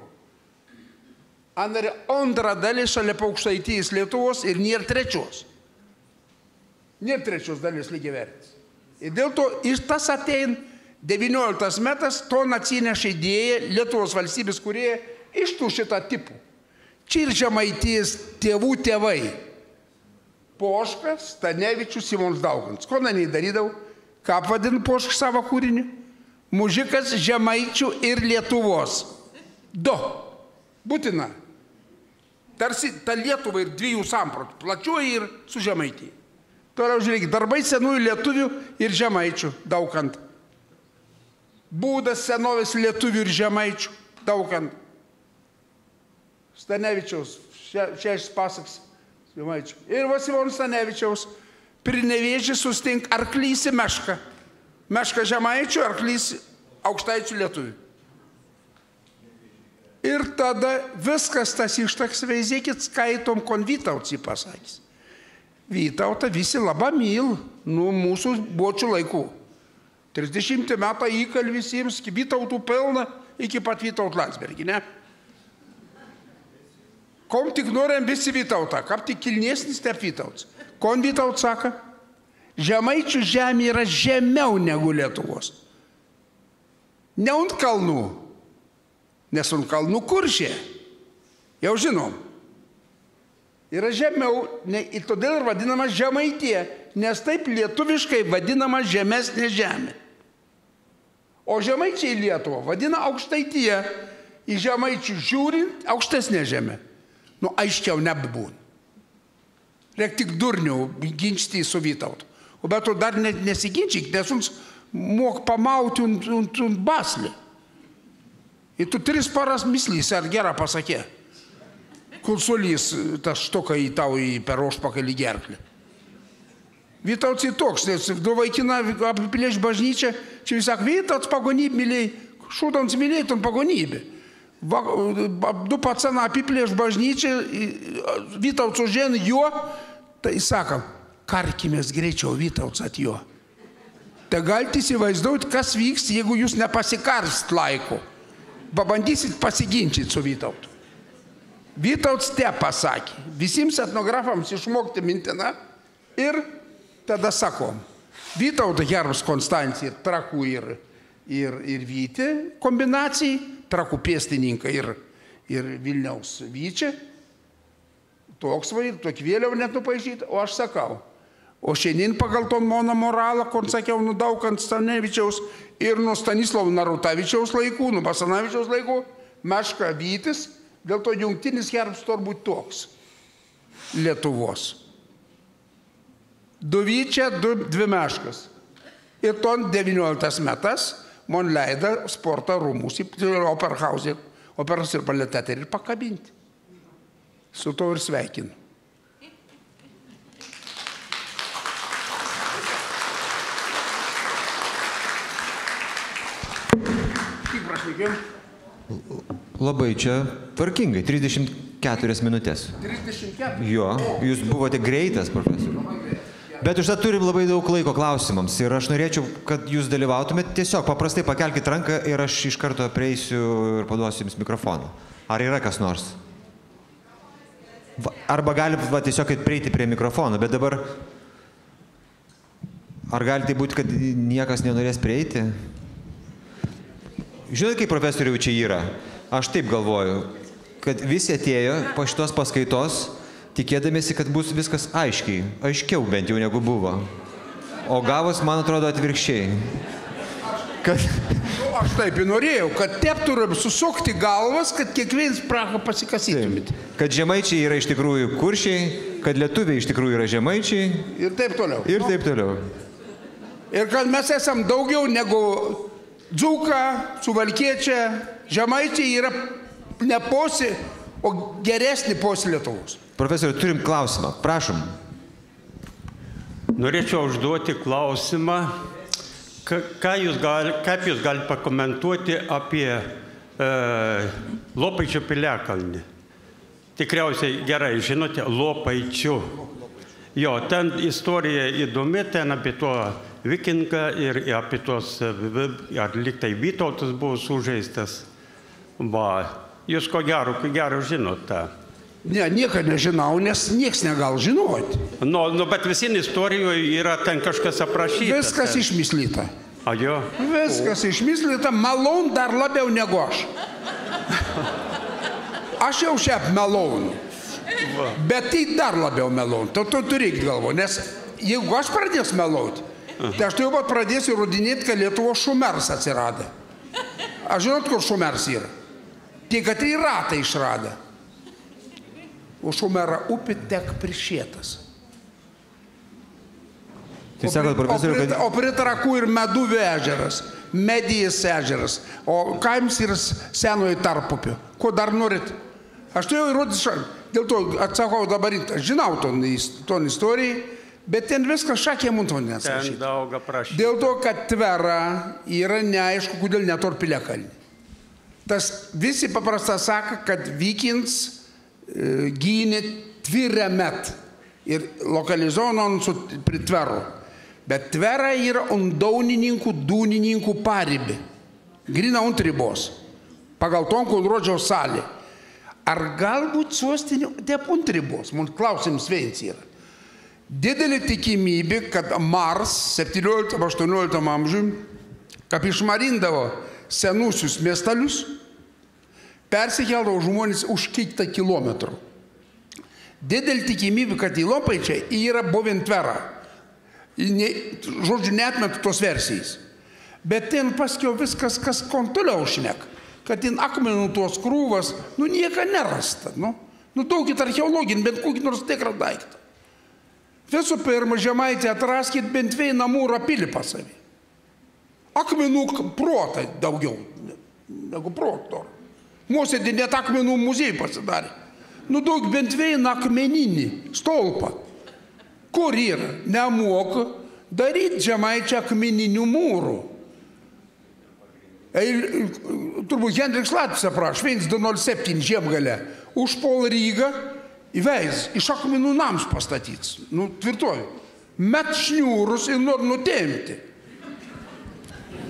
Antra dalis šalia Aukštaitijos Lietuvos ir nėra trečios. Nėra trečios dalis lygiavertis. Ir dėl to iš tas atein 19 metas, to atsineša idėja Lietuvos valstybės, kurie iš tų šitą tipų. Čia ir Žemaitijos tėvų tėvai. Poškas, Stanevičius, Simonas Daukantas. Ko naniai darydavau? Ką vadinu Pošką savo kūrinį? Mužikas Žemaičių ir Lietuvos. Du. Būtina. Tarsi ta Lietuva ir dviejų sampratų. Plačioji ir su Žemaitija. Toliau žiūrėkit, darbai senųjų lietuvių ir Žemaičių Daukant. Būdas senovės lietuvių ir Žemaičių Daukant. Stanevičiaus, šešis pasaks Žemaičių. Ir Simono Stanevičiaus prie Nevėžį sustink arklys į Mešką. Meška Žemaičių, arklys Aukštaičių lietuvių. Ir tada viskas tas ištaks, veizėkit, skaitom, kon Vytauts jį pasakys. Vytautą visi labai myl, nuo mūsų bočių laikų. 30 metų įkal visiems, Vytautų pilna iki pat Vytaut Landsbergį, ne? Kom tik norėjom visi Vytautą, kaip tik kilnesnis tep Vytauts. Kon Vytaut saka, Žemaičių žemė yra žemiau negu Lietuvos. Ne ant kalnų, nes ant kalnų Kuršė. Jau žinom. Yra žemiau, ir todėl ir vadinama Žemaitija, nes taip lietuviškai vadinama žemesnė žemė. O žemaičiai Lietuvą vadina Aukštaitija, į žemaičių žiūrint aukštesnė žemė. Nu, aiškiau nebūna. Reikia tik durnių ginčyti su Vytautu. O bet tu dar nesiginčyk, nes mums mok pamauti ant baslį. Ir tu 3 paras myslys, ar gerą pasakė. Kulsulys tas štuka į tau per užpakalį gerklį. Vytauts į toks, nes du vaikina apiplėš bažnyčią, čia vis sako, Vytauts pagonybė, myliai, šūdams myliai, ton pagonybė. Du pacana apiplėš bažnyčią, Vytauts užien juo, tai sako, karkimės greičiau Vytauts at juo. Tai galite įsivaizduoti, kas vyks, jeigu jūs nepasikarst laiku. Pabandysit pasiginčyti su Vytautu. Vytauts te pasakė, visiems etnografams išmokti mintiną ir tada sakom, Vytauto herbs Konstancija ir Trakų ir Vytį kombinacijai, Trakų pėstininkai ir Vilniaus Vyčiai, toks vai, tokį vėliau net nupaišyti, o aš sakau, o šiandien pagal ton mono moralą, kur sakiau, nu Daukant Stanevičiaus ir nuo Stanislavo Narutavičiaus laikų, nuo Basanavičiaus laikų, Meška Vytis, dėl to jungtinis herbs turbūt toks Lietuvos. 2 Vyčia, 2 Meškas. Ir ton 19 metas man leida sporto rūmus į operos ir baletetą ir pakabinti. Su to ir sveikinu. Kaip prašnekėjom? Labai čia tvarkingai, 34 minutės. 34? Jo, jūs buvote greitas, profesoriu. Bet užtat turim labai daug laiko klausimams ir aš norėčiau, kad jūs dalyvautumėt. Tiesiog paprastai pakelkite ranką ir aš iš karto prieisiu ir paduosiu jums mikrofoną. Ar yra kas nors? Arba galite tiesiog prieiti prie mikrofono, bet dabar... Ar galite būti, kad niekas nenorės prieiti? Žinote, kaip profesoriau čia yra? Aš taip galvoju, kad visi atėjo po šitos paskaitos, tikėdamėsi, kad bus viskas aiškiau bent jau negu buvo. O gavos, man atrodo, atvirkščiai. Aš taip ir norėjau, kad taip turim susukti galvas, kad kiekvienas prašo pasikasytumėt. Kad žemaičiai yra iš tikrųjų kuršiai, kad lietuviai iš tikrųjų yra žemaičiai. Ir taip toliau. Ir taip toliau. Ir kad mes esam daugiau negu dzūka, suvalkiečia, žemaičiai yra ne posi, o geresnį posi Lietuvos. Profesoriu, turim klausimą. Prašom. Norėčiau užduoti klausimą, kaip jūs galite pakomentuoti apie Lopaičio piliakalnį. Tikriausiai gerai žinote, Lopaičių. Jo, ten istorija įdomi, ten apie tuo vikingą ir apie tuos, ar liktai Vytautas buvo sužeistas. Va, jūs ko gero žinot tą. Ne, niekada nežinau, nes nieks negal žinoti. Nu, bet visi istorijoje yra ten kažkas aprašyta. Viskas išmislyta. A jo? Viskas išmislyta, malon dar labiau negu aš. Aš jau šiaip melonu. Bet tai dar labiau melonu. Tu turi galvo, nes jeigu aš pradėsiu meloti, tai aš tai jau pat pradėsiu rodinėti, kad Lietuvo Šumers atsirado. Aš žinot, kur Šumers yra? Tik, kad 3 ratai išrado. O Šumera upė tek prišėtas. Tai sakot, profesoriu, kad... O prie Trakų ir Meduvio ežeras, Medijas ežeras, o kaims yra senojo Tarpupio. Ko dar norit? Aš tai jau įrodys šak. Dėl to atsakau dabar, žinau ton istorijai, bet ten viskas šakė munton nesašyti. Ten daug aprašyti. Dėl to, kad tvera yra neaišku, kodėl netor piliakalnį. Tas visi paprastai sako, kad Vikins gynė Tviremet ir lokalizuonon su pritveru. Bet tvera yra ant Daunininkų, Dūnininkų paribė. Grina ant ribos. Pagal ton, kol rodžiaus salė. Ar galbūt sostinė taip ant ribos? Man klausimas viens yra. Didelė tikimybė, kad Mars 17-18 amžiui, kaip išmarindavo senusius miestelius, persikeldavo žmonės už kitą kilometrų. Didelė tikimybė, kad į Lopaičią yra Boventvera. Žodžiu, neatmetu tos versijos. Bet ten paskiau viskas, kas kontoliau šnek. Kad ten akmenų tuos krūvas, nieko nerasta. Daugit archeologinį, bent kokį nors tikrą daiktą. Visų pirma, Žemaitė atraskit bent vieną mūrą pilį pas savį. Akmenų protą daugiau negu proto. Mūsėdį net akmenų muziejų pasidarė. Daug bent vieną akmeninį stolpą. Kur yra? Nemoka daryti Žemaičio akmeninių mūrų. Turbūt Henriks Latvijas aprašo, 1207 Žiemgalę. Užpuol Rygą, įveis, iš akmenų nams pastatyts. Tvirtuoju. Met šniūrus ir nori nutemti.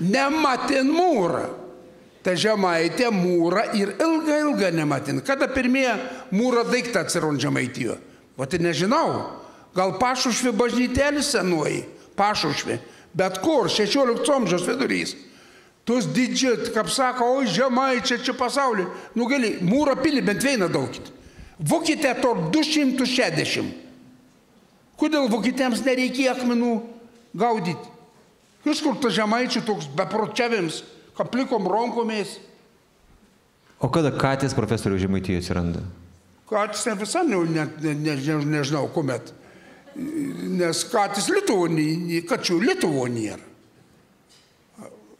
Nematėn mūrą. Tai Žemaitė mūrą ir ilgą nematėn. Kada pirmieji mūrą daiktą atsirond Žemaitijo? O tai nežinau. Gal Pašušvė bažnytėlis senuoji. Pašušvė. Bet kur? 16 amžiaus vidurys. Tos didžiai, kaip sako, oi Žemaičia čia pasaulyje. Gali, mūrą pilį bent vieną daugit. Vokietė to 260. Kodėl vokietėms nereikia akmenų gaudyti? Kažkur ta Žemaičių toks bepročiavėms, kaplikom ronkomės. O kada katės profesorių Žemaitijoje atsiranda? Katės ne visą, nežinau, kuomet. Nes katės kačių Lietuvo nėra.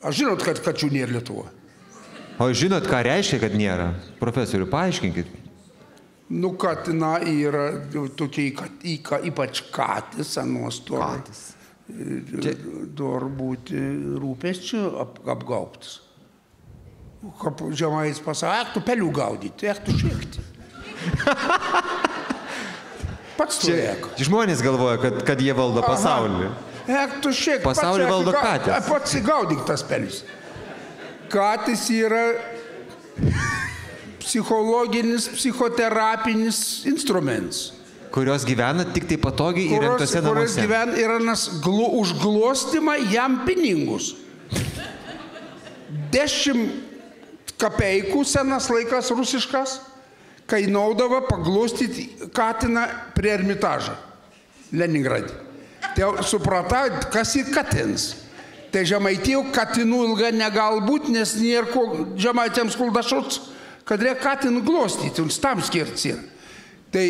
Aš žinot, kad kačių nėra Lietuvo. O žinot, ką reiškia, kad nėra? Profesorių, paaiškinkit. Katina yra tokie, ypač katės, anos tur būti rūpesčių apgaubtas. Kaip Žemaitis pasakė, tu pelių gaudyti, tu šiekti. Pats turėk. Žmonės galvoja, kad jie valdo pasaulį. Tu šiek, pasaulį valdo katės. Pats įgaudyk tas pelius. Katės yra psichologinis, psichoterapinis instrumentas. Kurios gyvena tik tai patogiai įrengtose namuose. Kurios gyvena ir užglostymą jam pinigus. 10 kapeikų senas laikas rusiškas kainuodavo paglostyti katiną prie Ermitažą Leningradė. Tai supratai, kas į katins. Tai Žemaitijų katinų ilga negalbūt, nes nėra ko Žemaitėms kuldašots, kad reikia katinų glostyti, un tam skirts yra. Tai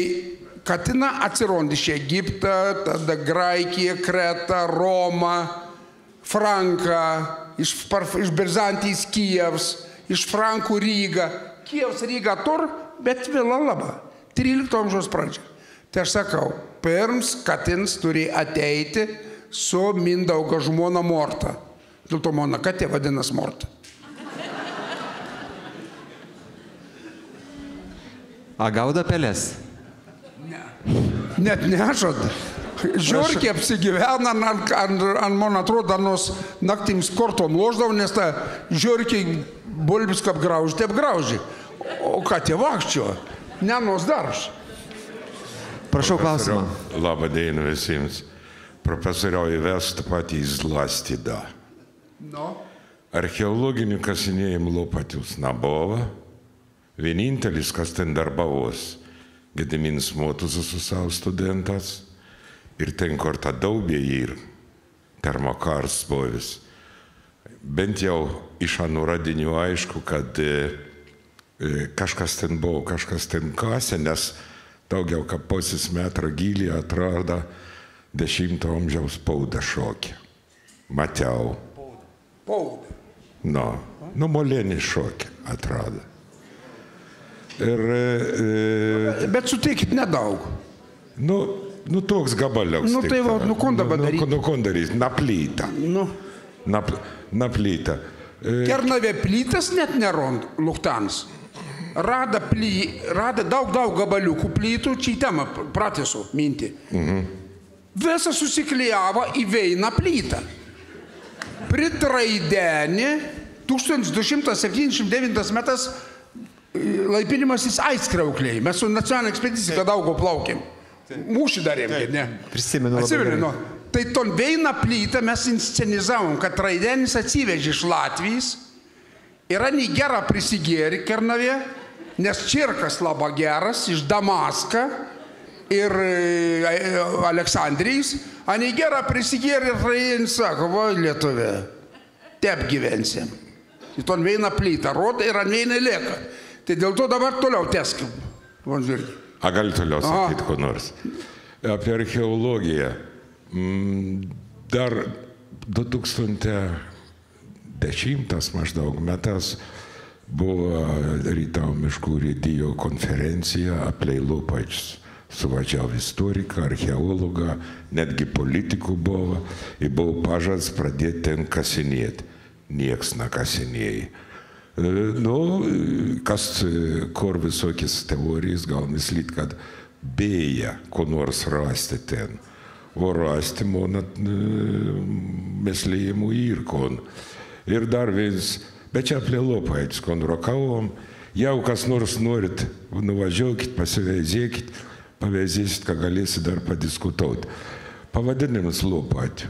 katina atsirondi iš Egiptą, tada Graikija, Kreta, Roma, Franka, iš Bizantijos Kijevs, iš Frankų Ryga. Kijevs Ryga tur, bet vėla laba. 13 amžiaus pradžia. Tai aš sakau, pirms katins turi ateiti su Mindaugo žmona Morta. Dėl to mano katė vadinas Morta. A gauda pelės? Ne. Net nežada. Žiūrkė apsigyvena, man atrodo, nors naktims kortom loždavo, nes ta žiūrkė bulbis kaip grauži, taip grauži. O katė vakščio, nenos darš. Prašau klausimą. Labą dieną visiems. Profesoriau įvesta patį izlastydą. Archeologinių kasinėjimų Lopatius nebuvo. Vienintelis, kas ten darbavos, Gediminas Motuzas su savo studentas. Ir ten, kur ta daubė ir termokars buvis. Bent jau iš anų radinių aišku, kad kažkas ten buvo, kažkas ten kasė, nes daugiau kaip pusės metro gylį atrado 10 amžiaus paudą šokį. Matėjau. Paudą? Molenį šokį atrado. Bet suteikit nedaug. Toks gabaliuks. Tai va, konda padaryti. Kondarys, naplyta. Naplyta. Kernavė plytas net nerond, Luchtans. Rada daug gabaliukų plytų, čia į temą pratęsiu mintį. Visą susiklijavo į vieną plytą. Pritraidenį 1279 metais laipinimasis Aiskriaukliai. Mes su nacionalinė ekspedicija Daugo plaukėm. Mūšį darėm, ne? Prisimenu. Atsimenu. Tai ton Veina plytą mes inscenizavom, kad Raidenis atsivežė iš Latvijos. Yra negera prisigėri Kernavė, nes Čirkas labai geras iš Damaska ir Aleksandrijos. A negera prisigėri ir Raidenis sako, va Lietuvė, tep gyvensim. Į ton Veina plytą rodo ir ant Veina lieka. Tai dėl to dabar toliau teskim. A gali toliau sakyti, ko nors. Apie archeologiją. Dar 2010 maždaug metas buvo Rytau miškų urėdijo konferencija apie Lopaičius. Suvažiavo istoriką, archeologą, netgi politikų buvo. Ir buvo pažadas pradėti ten kasinėti. Nieks nekasinėjai. Nu, kas kur visokias teorijas gal mislyt, kad beje, ko nors rasti ten. O rasti monat meslėjimų įrkon. Ir dar vis, bet čia apie Lopaičius, kon rokavom, jau kas nors norit, nuvažiuokit, pasiveizėkit, paveizėsit, ką galėsit dar padiskutauti. Pavadinimas Lopaičių.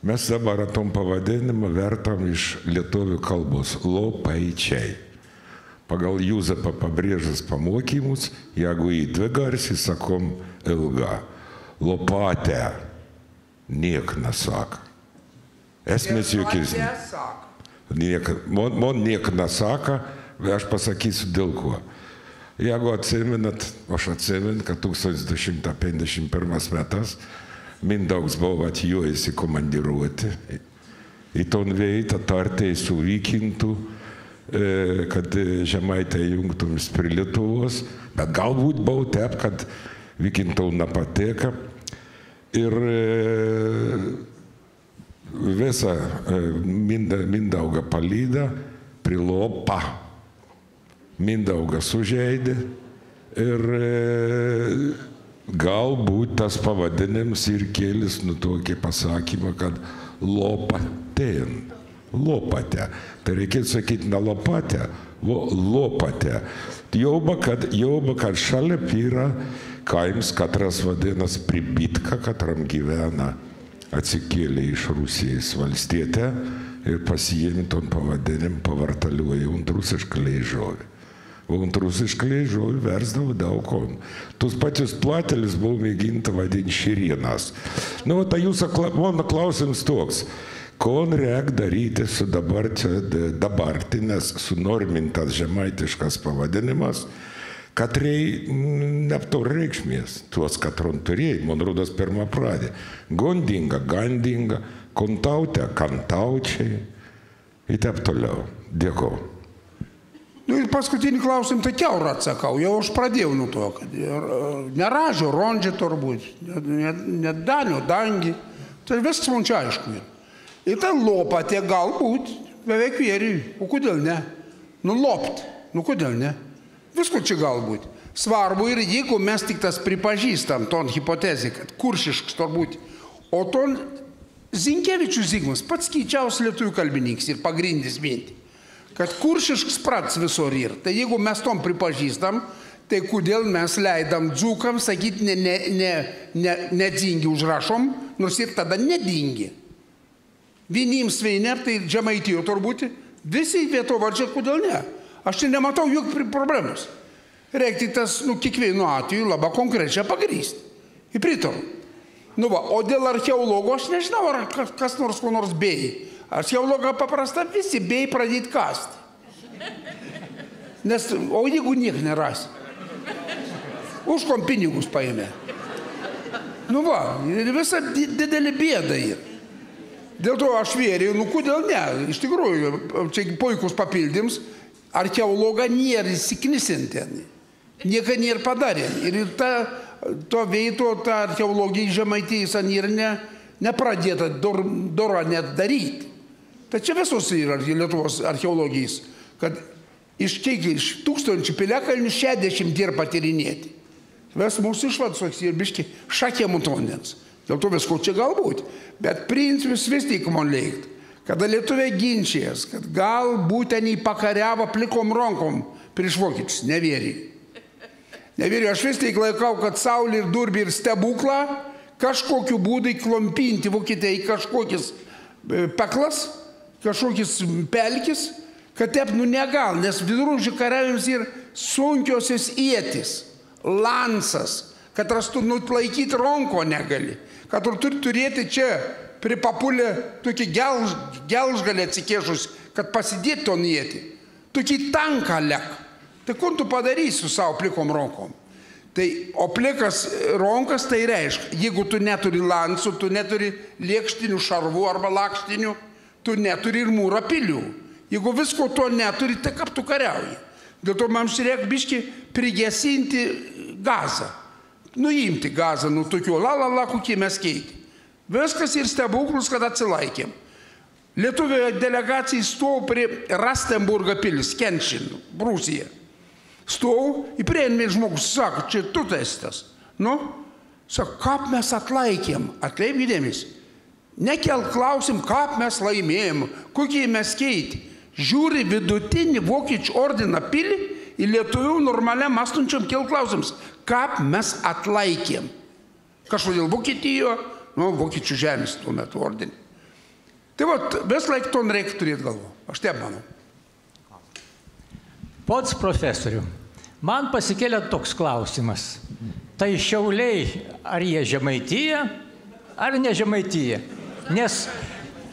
Mes dabar atom pavadinimą vertam iš lietuvių kalbos Lopaičiai. Pagal Juzapą Pabrėžas pamokymus, jeigu į dvi garsiai sakom ilga. Lopatę niek nesaka. Esmės jokis. Man niek nesaka, aš pasakysiu dėl ko. Jeigu atsiminat, aš atsiminu, kad 1251 metas Mindaugas buvo atėjęs į komandiruotę. Į ton vietą tartai suvykintų, kad Žemaitė jungtumės prie Lietuvos, bet galbūt buvo taip, kad vykintau nepateka. Ir visą Mindaugą palydą prie Lopą. Mindaugą sužeidė ir galbūt tas pavadinimas ir kėlis tokį pasakymą, kad Lopatėn, Lopatė. Tai reikėtų sakyti ne Lopatė, o Lopatė. Jauba, kad šalia yra kaims, katras vadinas Pribitka, katram gyvena, atsikėlė iš Rusijos valstietę ir pasiėmė ton pavadinim, pavartaliuoja ant rusišką leižovį. O ant rusišką leižovį versdavo daug kon. Tus pačius platelis buvo mėginta vadinti širienas. Nu, tai jūsų mano klausimas toks. Kon reik daryti su dabartinės sunormintas žemaitiškas pavadinimas, katrei nepturi reikšmės. Tuos katron turėjai, man rodos, pirmą pradė. Gondinga, gandinga, kontautė, kantaučiai. Ir taip toliau. Dėkau. Nu ir paskutinį klausimą, tai kiaurą atsakau. Jau aš pradėjau nuo to, kad neražio, rondžio turbūt, net danio, dangi. Tai viskas man čia aišku. Ir ta Lopatė galbūt beveik vėriui. O kodėl ne? Nu lopt. Nu kodėl ne? Visko čia galbūt. Svarbu ir jeigu mes tik tas pripažįstam ton hipotezį, kad kuršiškas turbūt. O ton Zinkevičius Zigmas pats keičiausias lietuvių kalbininkas ir pagrindis mintį. Kad kuršiškas prats visur yra. Tai jeigu mes tom pripažįstam, tai kodėl mes leidam dzūkams sakyti nedingi užrašom, nors ir tada nedingi. Vieniems Veiner, tai Žemaitijo turbūt, visi vietovardžiai, kodėl ne? Aš čia nematau jokių problemos. Reikia tas, kiekvienu atveju labai konkrečiai pagrįsti. Ir pritaru. Nu va, o dėl archeologo aš nežinau, ar kas nors ko nors bėjai. Archeologą paprasta visi bėjai pradėti kasti. Nes, o jeigu niek nerasi? Už kom pinigus paėmė. Nu va, ir visa didelė bėda yra. Dėl to aš vėriau, kodėl ne? Iš tikrųjų, čia puikus papildyms, archeologą nėra įsiknisinti. Nieka nėra padarė. Ir to veito, ta archeologija Žemaitijos nėra nepradėta dora net daryti. Tai čia visos yra Lietuvos archeologijos, kad iš 1000 piliakalnių 60 yra patyrinėti. Ves mūsų išvados ir biški šakė mutonės. Dėl to visko čia galbūt. Bet principus vis tik man leikti. Kada lietuviai ginčijas, kad galbūt ten įpakariavo plikom rankom prieš vokiečius, nevėriai. Nevyriu, aš vis tik laikau, kad saulė ir durbė ir stebuklą kažkokiu būdai klompinti Vokietijai kažkokius peklas, kažkokius pelkis, kad tep negal, nes viduramžių kariavimams yra sunkiosios ietis, lansas, kad rastų nutlaikyti ronko negali, kad turi turėti čia prie papulę tokį gelžgalį atsikėžus, kad pasidėti to ietį, tokį tanką lek. Tai kur tu padarysi su savo plikom ronkom? Tai, o plikas ronkas tai reiškia, jeigu tu neturi lansų, tu neturi lėkštinių šarvų arba lakštinių, tu neturi ir mūro pilių. Jeigu visko to neturi, tai kaip tu kariauji. Dėl to mums reikia biški prigesinti gazą. Nuimti gazą nuo tokių kokį mes keitį. Viskas ir stebuklus, kad atsilaikėm. Lietuvio delegacijai stovau prie Rastenburgo pilis, Kenšin, Prūsija. Stovau, įprieėmė žmogus, sako, čia tu testas. Nu, sako, kaip mes atlaikėm, atkreipkite dėmesį. Nekel klausim, kaip mes laimėjom, kokie mes keitė. Žiūri vidutinį vokiečių ordiną pilį į lietuvių normaliam mąstančiam kel klausims, kaip mes atlaikėm. Kažkodėl Vokietijoje, vokiečių žemės tuo metu ordinį. Tai vat, vis laik to reikia turėti galvo. Aš taip manau. Pots profesorių, man pasikėlė toks klausimas. Tai Šiauliai, ar jie Žemaitija, ar ne Žemaitija? Nes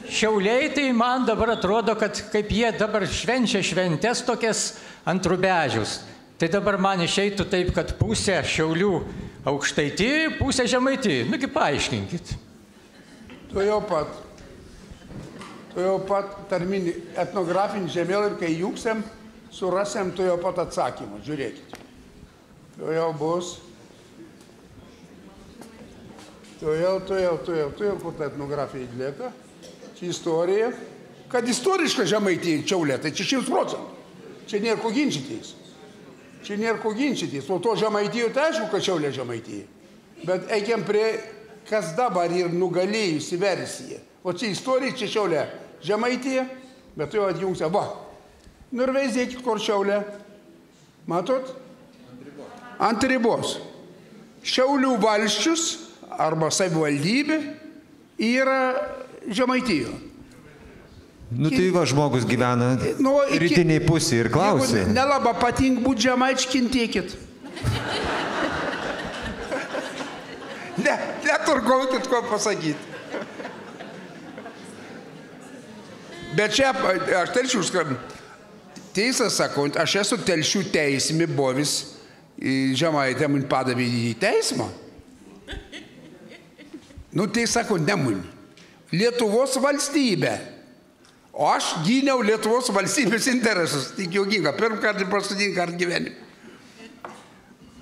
Šiauliai tai man dabar atrodo, kad kaip jie dabar švenčia šventes tokias ant Rubežiaus. Tai dabar man išeitų taip, kad pusė Šiaulių Aukštaitijai, pusė Žemaitijai. Nugi paaiškinkit. Tu jau pat tarminį etnografinį žemėlapį, kai jūksėm, surasėm tu jau pat atsakymą. Žiūrėkit. Tu jau bus. Tu jau, kur ta etnografija įdėta. Čia istorija. Kad istoriška Žemaitija Šiaulė, tai čia 100%. Čia nėra ko ginčytis. O to Žemaitijoje, tai aišku, kad Šiaulė Žemaitija. Bet eikiam prie, kas dabar ir nugalėjusi versija. O čia istorija, čia Šiaulė Žemaitija, bet tu jau atjungsia. Va. Nu ir veizdėkit, kur Šiaulė. Matot? Ant ribos. Šiaulių valsčius arba savivaldybė yra Žemaitijoje. Nu tai va, žmogus gyvena rytiniai pusė ir klausia. Jeigu nelaba patink būt žemaičkintėkit. Neturgaukit, ko pasakyti. Bet čia, aš Telšių, teisą sakant, aš esu Telšių teismi bovis, Žemaitė man padavė į teismą. Nu, tai sako, nemun. Lietuvos valstybė. O aš gyniau Lietuvos valstybės interesus. Tik jau gyga. Pirmą kartą ir paskutinį kartą gyvenime.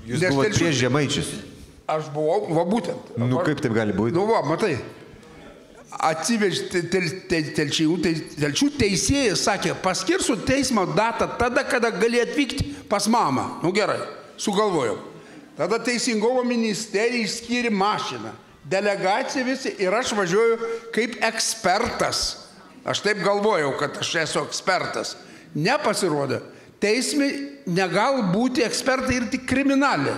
Jūs buvote prieš Žemaičius? Aš buvau, va būtent. Nu, kaip taip gali būti? Nu, va, matai. Atsivežti Telšių teisėjas, sakė, paskirsiu teismo datą tada, kada gali atvykti pas mamą. Nu, gerai, sugalvojau. Tada teisingumo ministerija išskyrė mašiną. Delegacija visi ir aš važiuoju kaip ekspertas. Aš taip galvojau, kad aš esu ekspertas. Nepasirodo, teisme negal būti ekspertai ir tik kriminalė.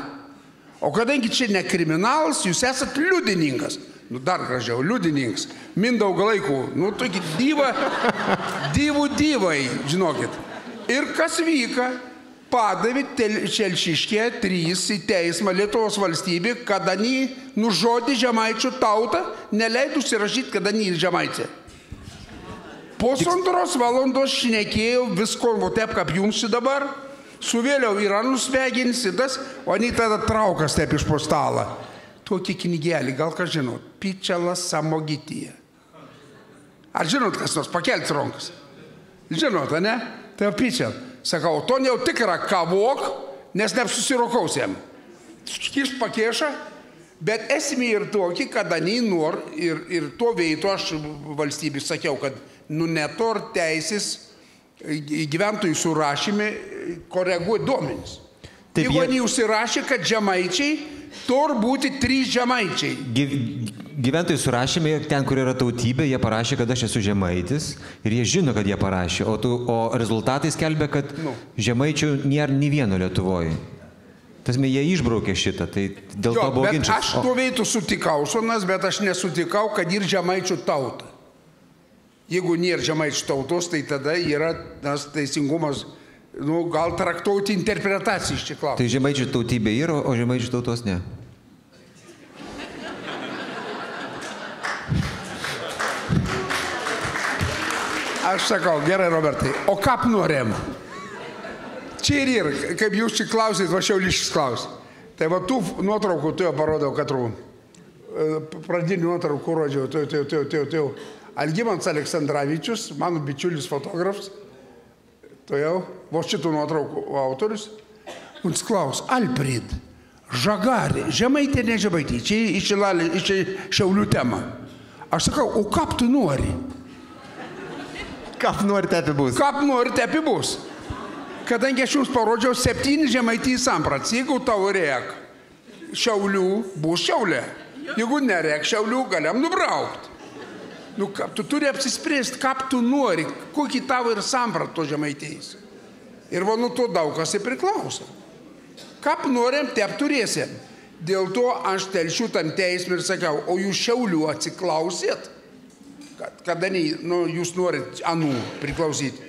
O kadangi čia ne kriminalas, jūs esat liudininkas. Nu, dar gražiau, liudininkas. Mindaugo laikų. Nu, tokį dyvai, žinokit. Ir kas vyka? Padavė Telšiškė 3 į teismą Lietuvos valstybė, kadangi nužudė žemaičių tautą, neleidų užsirašyti, kadangi ir žemaitė. Pusantros valandos šnekėjau visko, o taip kaip jums dabar, suvėliau yra nusveginis ir tas, o ne tada traukas taip iš po stalą. Tokį knygelį, gal ką žinot, Pičelas Samogityje. Ar žinot, kas nors pakelti rankas? Žinot, ne? Tai Pičel. Sakau, to jau tikra kavok, nes neapsusirokausiam. Kiš pakėša, bet esmė ir tokį, kada nor ir to veito aš valstybei sakiau, kad netor teisės gyventojų surašyme koreguoti duomenys. Jeigu jie užsirašė, kad žemaičiai, tur būti 3 žemaičiai. Gyventojų surašyme, ten, kur yra tautybė, jie parašė, kad aš esu žemaitis ir jie žino, kad jie parašė, o rezultatai skelbia, kad žemaičių nėra nei vieno Lietuvoje. Tasme, jie išbraukė šitą, tai dėl to buvo ginčas. Aš tuo veitu sutikau, Sonas, bet aš nesutikau, kad ir žemaičių tauta. Jeigu nėra žemaičių tautos, tai tada yra tas teisingumas, gal traktuoti interpretaciją iš čia klausimą. Tai žemaičių tautybė yra, o žemaičių tautos ne. Aš sakau, gerai, Robertai, o kap norėm? Čia ir yra, kaip jūs čia klausėt, va Šiauliškis klausė. Tai va tų nuotraukų tu jau parodau, katrų. Pradinių nuotraukų rodžiau, Algimantas Aleksandravičius, mano bičiulis fotografas, to jau, va šitų nuotraukų autorius. Jis klaus, Alfred, Žagarė, Žemaitė, ne Žemaitė, čia iš Šiaulių tema. Aš sakau, o kap tu nori? Kap nori, tepi bus. Kap nori, tepi bus. Kadangi aš jums parodžiau 7 Žemaitijų samprats, jeigu tau rėk Šiaulių, bus Šiaulė. Jeigu nerėk Šiaulių, galiam nubraukti. Tu turi apsispręsti, kap tu nori, kokį tavo ir samprat to Žemaitijais. Ir va nuo to daug kas ir priklauso. Kap norim, tep turėsim. Dėl to aš telšiu tam teismui ir sakiau, o jūs Šiaulių atsiklausėt, kada jūs norit anų priklausyti.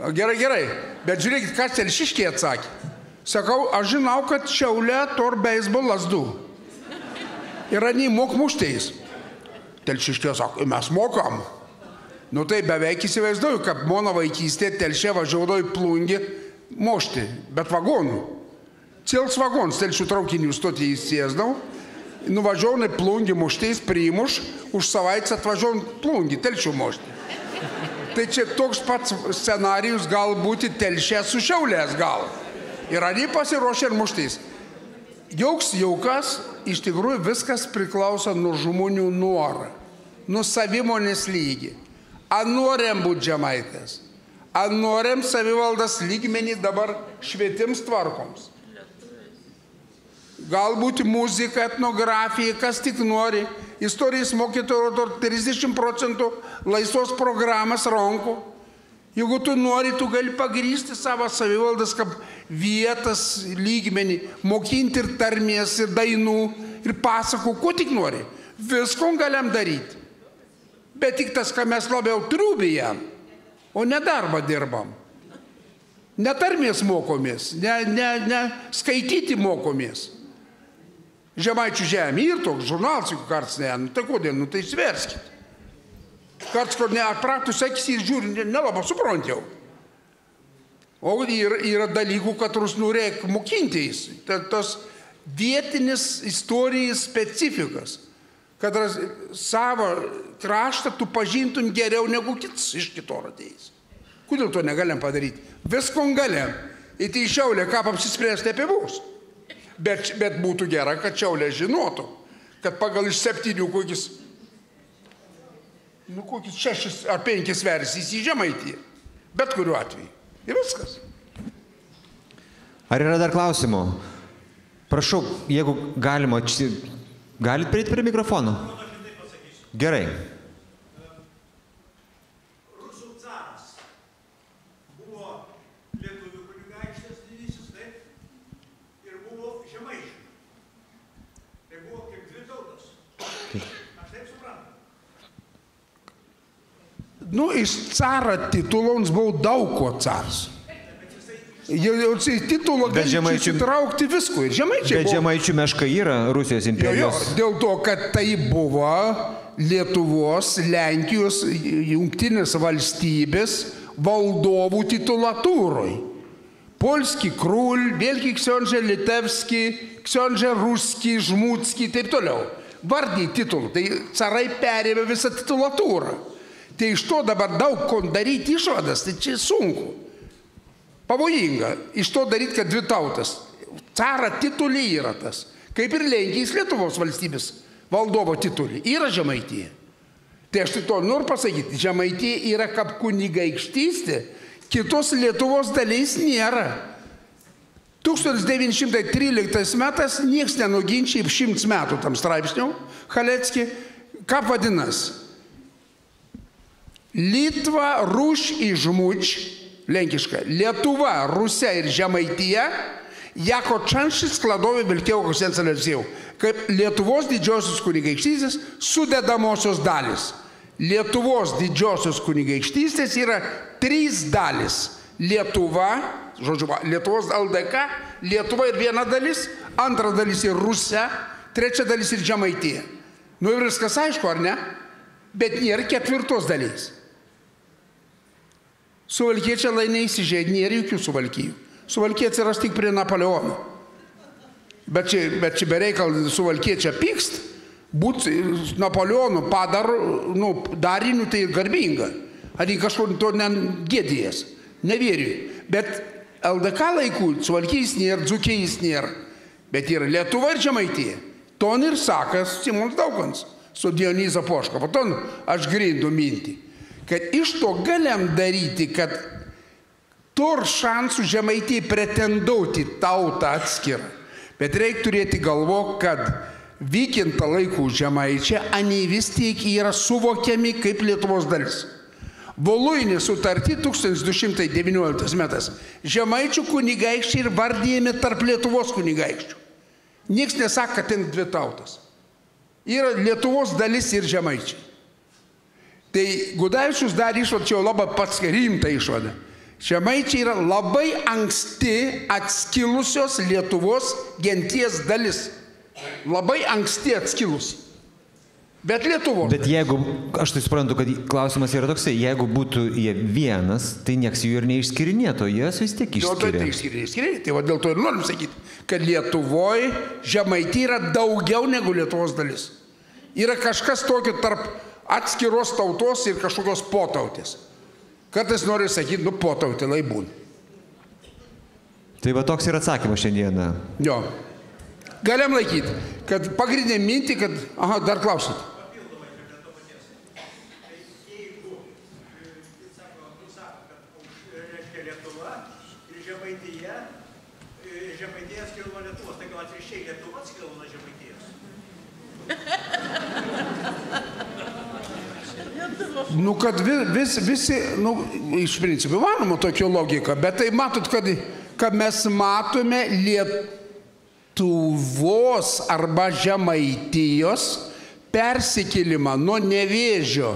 Gerai, bet žiūrėkit, kas telšiškiai atsakė. Sakau, aš žinau, kad Šiaulė tor beisbol lasdu. Ir anį mok mušteis. Telšiškiai sako, mes mokam. Tai beveik įsivaizduoju, kad mano vaikystė telšė važiuodavo į Plungį mušti, bet vagonų. Cils vagons telšių traukinių stotį įsėsdavo. Nuvažiuodavo į Plungį mušteis, priimuš, už savaitę atvažiuodavo Plungį, telšių mušti. Tai čia toks pats scenarijus gal būti telšė su Šiaulės gal. Ir anį pasiruošė ir muštis. Joks jaukas, iš tikrųjų viskas priklauso nuo žmonių norą, nuo savimonės lygį. Ar norim būti žemaitės? Ar norim savivaldas lygmenį dabar švietims tvarkoms? Galbūt muzika, etnografija, kas tik nori. Istorijos mokytojų 30% laisvos programas rankų. Jeigu tu nori, tu gali pagrįsti savo savivaldas kaip vietas lygmenį, mokinti ir tarmės, ir dainų, ir pasakų, ko tik nori. Visko galim daryti. Bet tik tas, ką mes labiau triubėjam, o ne darbą dirbam. Ne tarmės mokomės, ne skaityti mokomės. Žemaičių žemė ir toks žurnalas, jeigu karts ne, tai kodėl, tai sverskit. Karts, kur neatpraktų, sakys ir žiūri, nelabai suprantiau. O yra dalykų, kad rusnūrėk mokintis. Tas vietinis istorijos specifikas, kad savo kraštą tu pažintum geriau negu kits iš kitor ateis. Kodėl to negalim padaryti? Visko galim. Ir tai Šiaulė, ką apsispręsti apie bus. Bet būtų gera, kad Šiaulė žinotų, kad pagal iš 7 kokius 6 ar 5 versijas į Žemaitiją. Bet kuriuo atveju. Ir viskas. Ar yra dar klausimų? Prašau, jeigu galima, galit prieiti prie mikrofono? Gerai. Rusų caras buvo lietuvių kunigaikštis didysis, taip? Ir buvo žemaičių. Tai buvo kaip 2 tautos. Aš taip suprantu. Iš caro titulo mums buvo daug ko cars. Titulą gali įtraukti visko. Ir žemaičiai buvo. Bet žemaičių meška yra Rusijos imperijos. Dėl to, kad tai buvo Lietuvos, Lenkijos, jungtinės valstybės valdovų titulatūroj. Polski krul, Vėlgi ksiondžė Litevski, ksiondžė Ruski, Žmutski, taip toliau. Vardiniai titulai. Tai carai perėmė visą titulatūrą. Tai iš to dabar daug ko daryti išvadas, tai čia sunku. Pavojinga. Iš to daryti, kad 2 tautas. Cara titulį yra tas. Kaip ir Lenkijos Lietuvos valstybės valdovo titulį. Yra Žemaitija. Tai aš tai to noriu pasakyti. Žemaitija yra kaip kunigaikštystė. Kitos Lietuvos dalies nėra. 1913 metais nieks nenuginčia 100 metų tam straipsniau. Halecki. Kaip vadinas? Litva, Ruš į Žmuč. Lenkiška. Lietuva, Rusija ir Žemaitija Jako Čanšis Skladovė Vilkėjo Kosensalėsiau, kaip Lietuvos didžiosios kunigaikštystės sudedamosios dalis. Lietuvos didžiosios kunigaikštystės yra 3 dalis. Lietuva, žodžiu, Lietuvos LDK, Lietuva ir viena dalis, antra dalis ir Rusija, trečia dalis ir Žemaitija. Nu ir viskas aišku, ar ne? Bet nėra 4 dalis. Suvalkiečiai lai neįsižeidė, nėra jokių Suvalkijų. Suvalkiečiai atsiras tik prie Napoleono. Bet čia bereikal Suvalkiečiai pykst, būt Napoleonu dariniu tai garbinga. Ar jį kažkur to negėdėjęs. Nevėriu. Bet LDK laikų Suvalkijais nėra, Dzūkijais nėra. Bet yra Lietuva ir Žemaitija. Ton ir sakas Simonas Daukantas su Dionyza Poška. Po ton aš grindu mintį, kad iš to galim daryti, kad tur šansų Žemaitijai pretenduoti tautą atskirą. Bet reikia turėti galvo, kad vykinta laikų žemaičiai, anie vis tiek yra suvokiami kaip Lietuvos dalis. Voluinė sutarty 1219 metais žemaičių kunigaikščiai ir vardijami tarp Lietuvos kunigaikščių. Niekas nesako, kad ten 2 tautas. Yra Lietuvos dalis ir žemaičiai. Tai Gudavičius dar išvadą, čia jau labai pats rimta išvada. Žemaičiai yra labai anksti atskilusios Lietuvos genties dalis. Labai anksti atskilusi. Bet Lietuvos. Bet jeigu, aš tai suprantu, kad klausimas yra toksai, jeigu būtų jie vienas, tai nieks jų ir neišskirinėto, jas vis tiek išskiria. Tai va dėl to ir norim sakyti, kad Lietuvoje Žemaitija yra daugiau negu Lietuvos dalis. Yra kažkas tokio tarp atskiros tautos ir kažkokios potautės. Kartais nori sakyti, potautė lai būna. Tai va toks yra atsakymas šiandieną. Jo. Galim laikyti, kad pagrindinė mintį, kad... Aha, dar klausit. Nu, kad visi, iš principų, manoma tokia logika, bet tai matot, kad mes matome Lietuvos arba Žemaitijos persikėlimą nuo Nevėžio,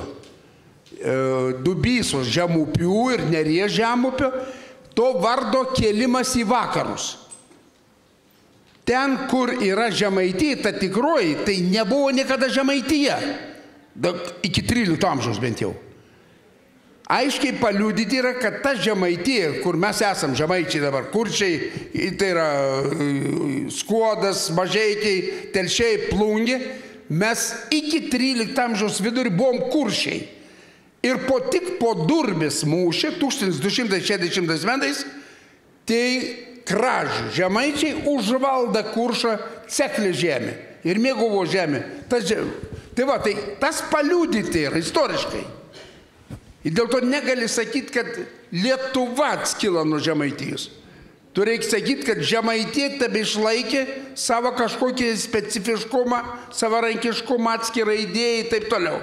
Dubysos žemupių ir Neries žemupio, to vardo kėlimas į vakarus. Ten, kur yra Žemaitija, ta tikroji, tai nebuvo niekada Žemaitija. Iki 13 amžiaus bent jau. Aiškiai paliudyti yra, kad ta Žemaitija, kur mes esam žemaičiai dabar, Kurčiai, tai yra Skuodas, Mažeikiai, Telšiai, Plungė, mes iki 13 amžiaus vidurį buvom kuršiai. Ir tik po Durbės mūšį 1260 metais, tai Kražių žemaičiai užvalda Kuršą Ceklį žemę ir Mėguvo žemę. Tai va, tai tas paliudyti yra istoriškai. Ir dėl to negali sakyti, kad Lietuva atskilo nuo Žemaitijos. Tu reikia sakyti, kad Žemaitija tebe išlaikė savo kažkokį specifiškumą, savarankiškumą, atskirą idėją ir taip toliau.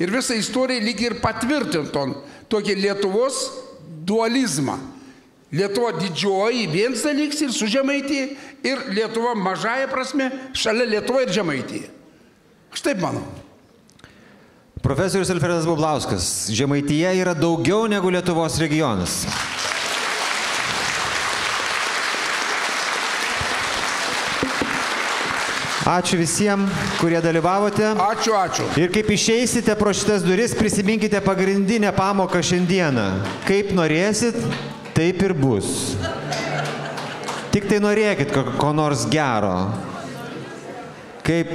Ir visą istoriją lyg ir patvirtinton tokį Lietuvos dualizmą. Lietuva didžioji vienas dalykas ir su Žemaitija, ir Lietuva mažąja prasme šalia Lietuva ir Žemaitija. Aš taip manau. Profesorius Alfredas Bublauskas, Žemaitija yra daugiau negu Lietuvos regionas. Ačiū visiems, kurie dalyvavote. Ačiū. Ir kaip išeisite pro šitas duris, prisiminkite pagrindinę pamoką šiandieną. Kaip norėsit, taip ir bus. Tik tai norėkit ko nors gero. Kaip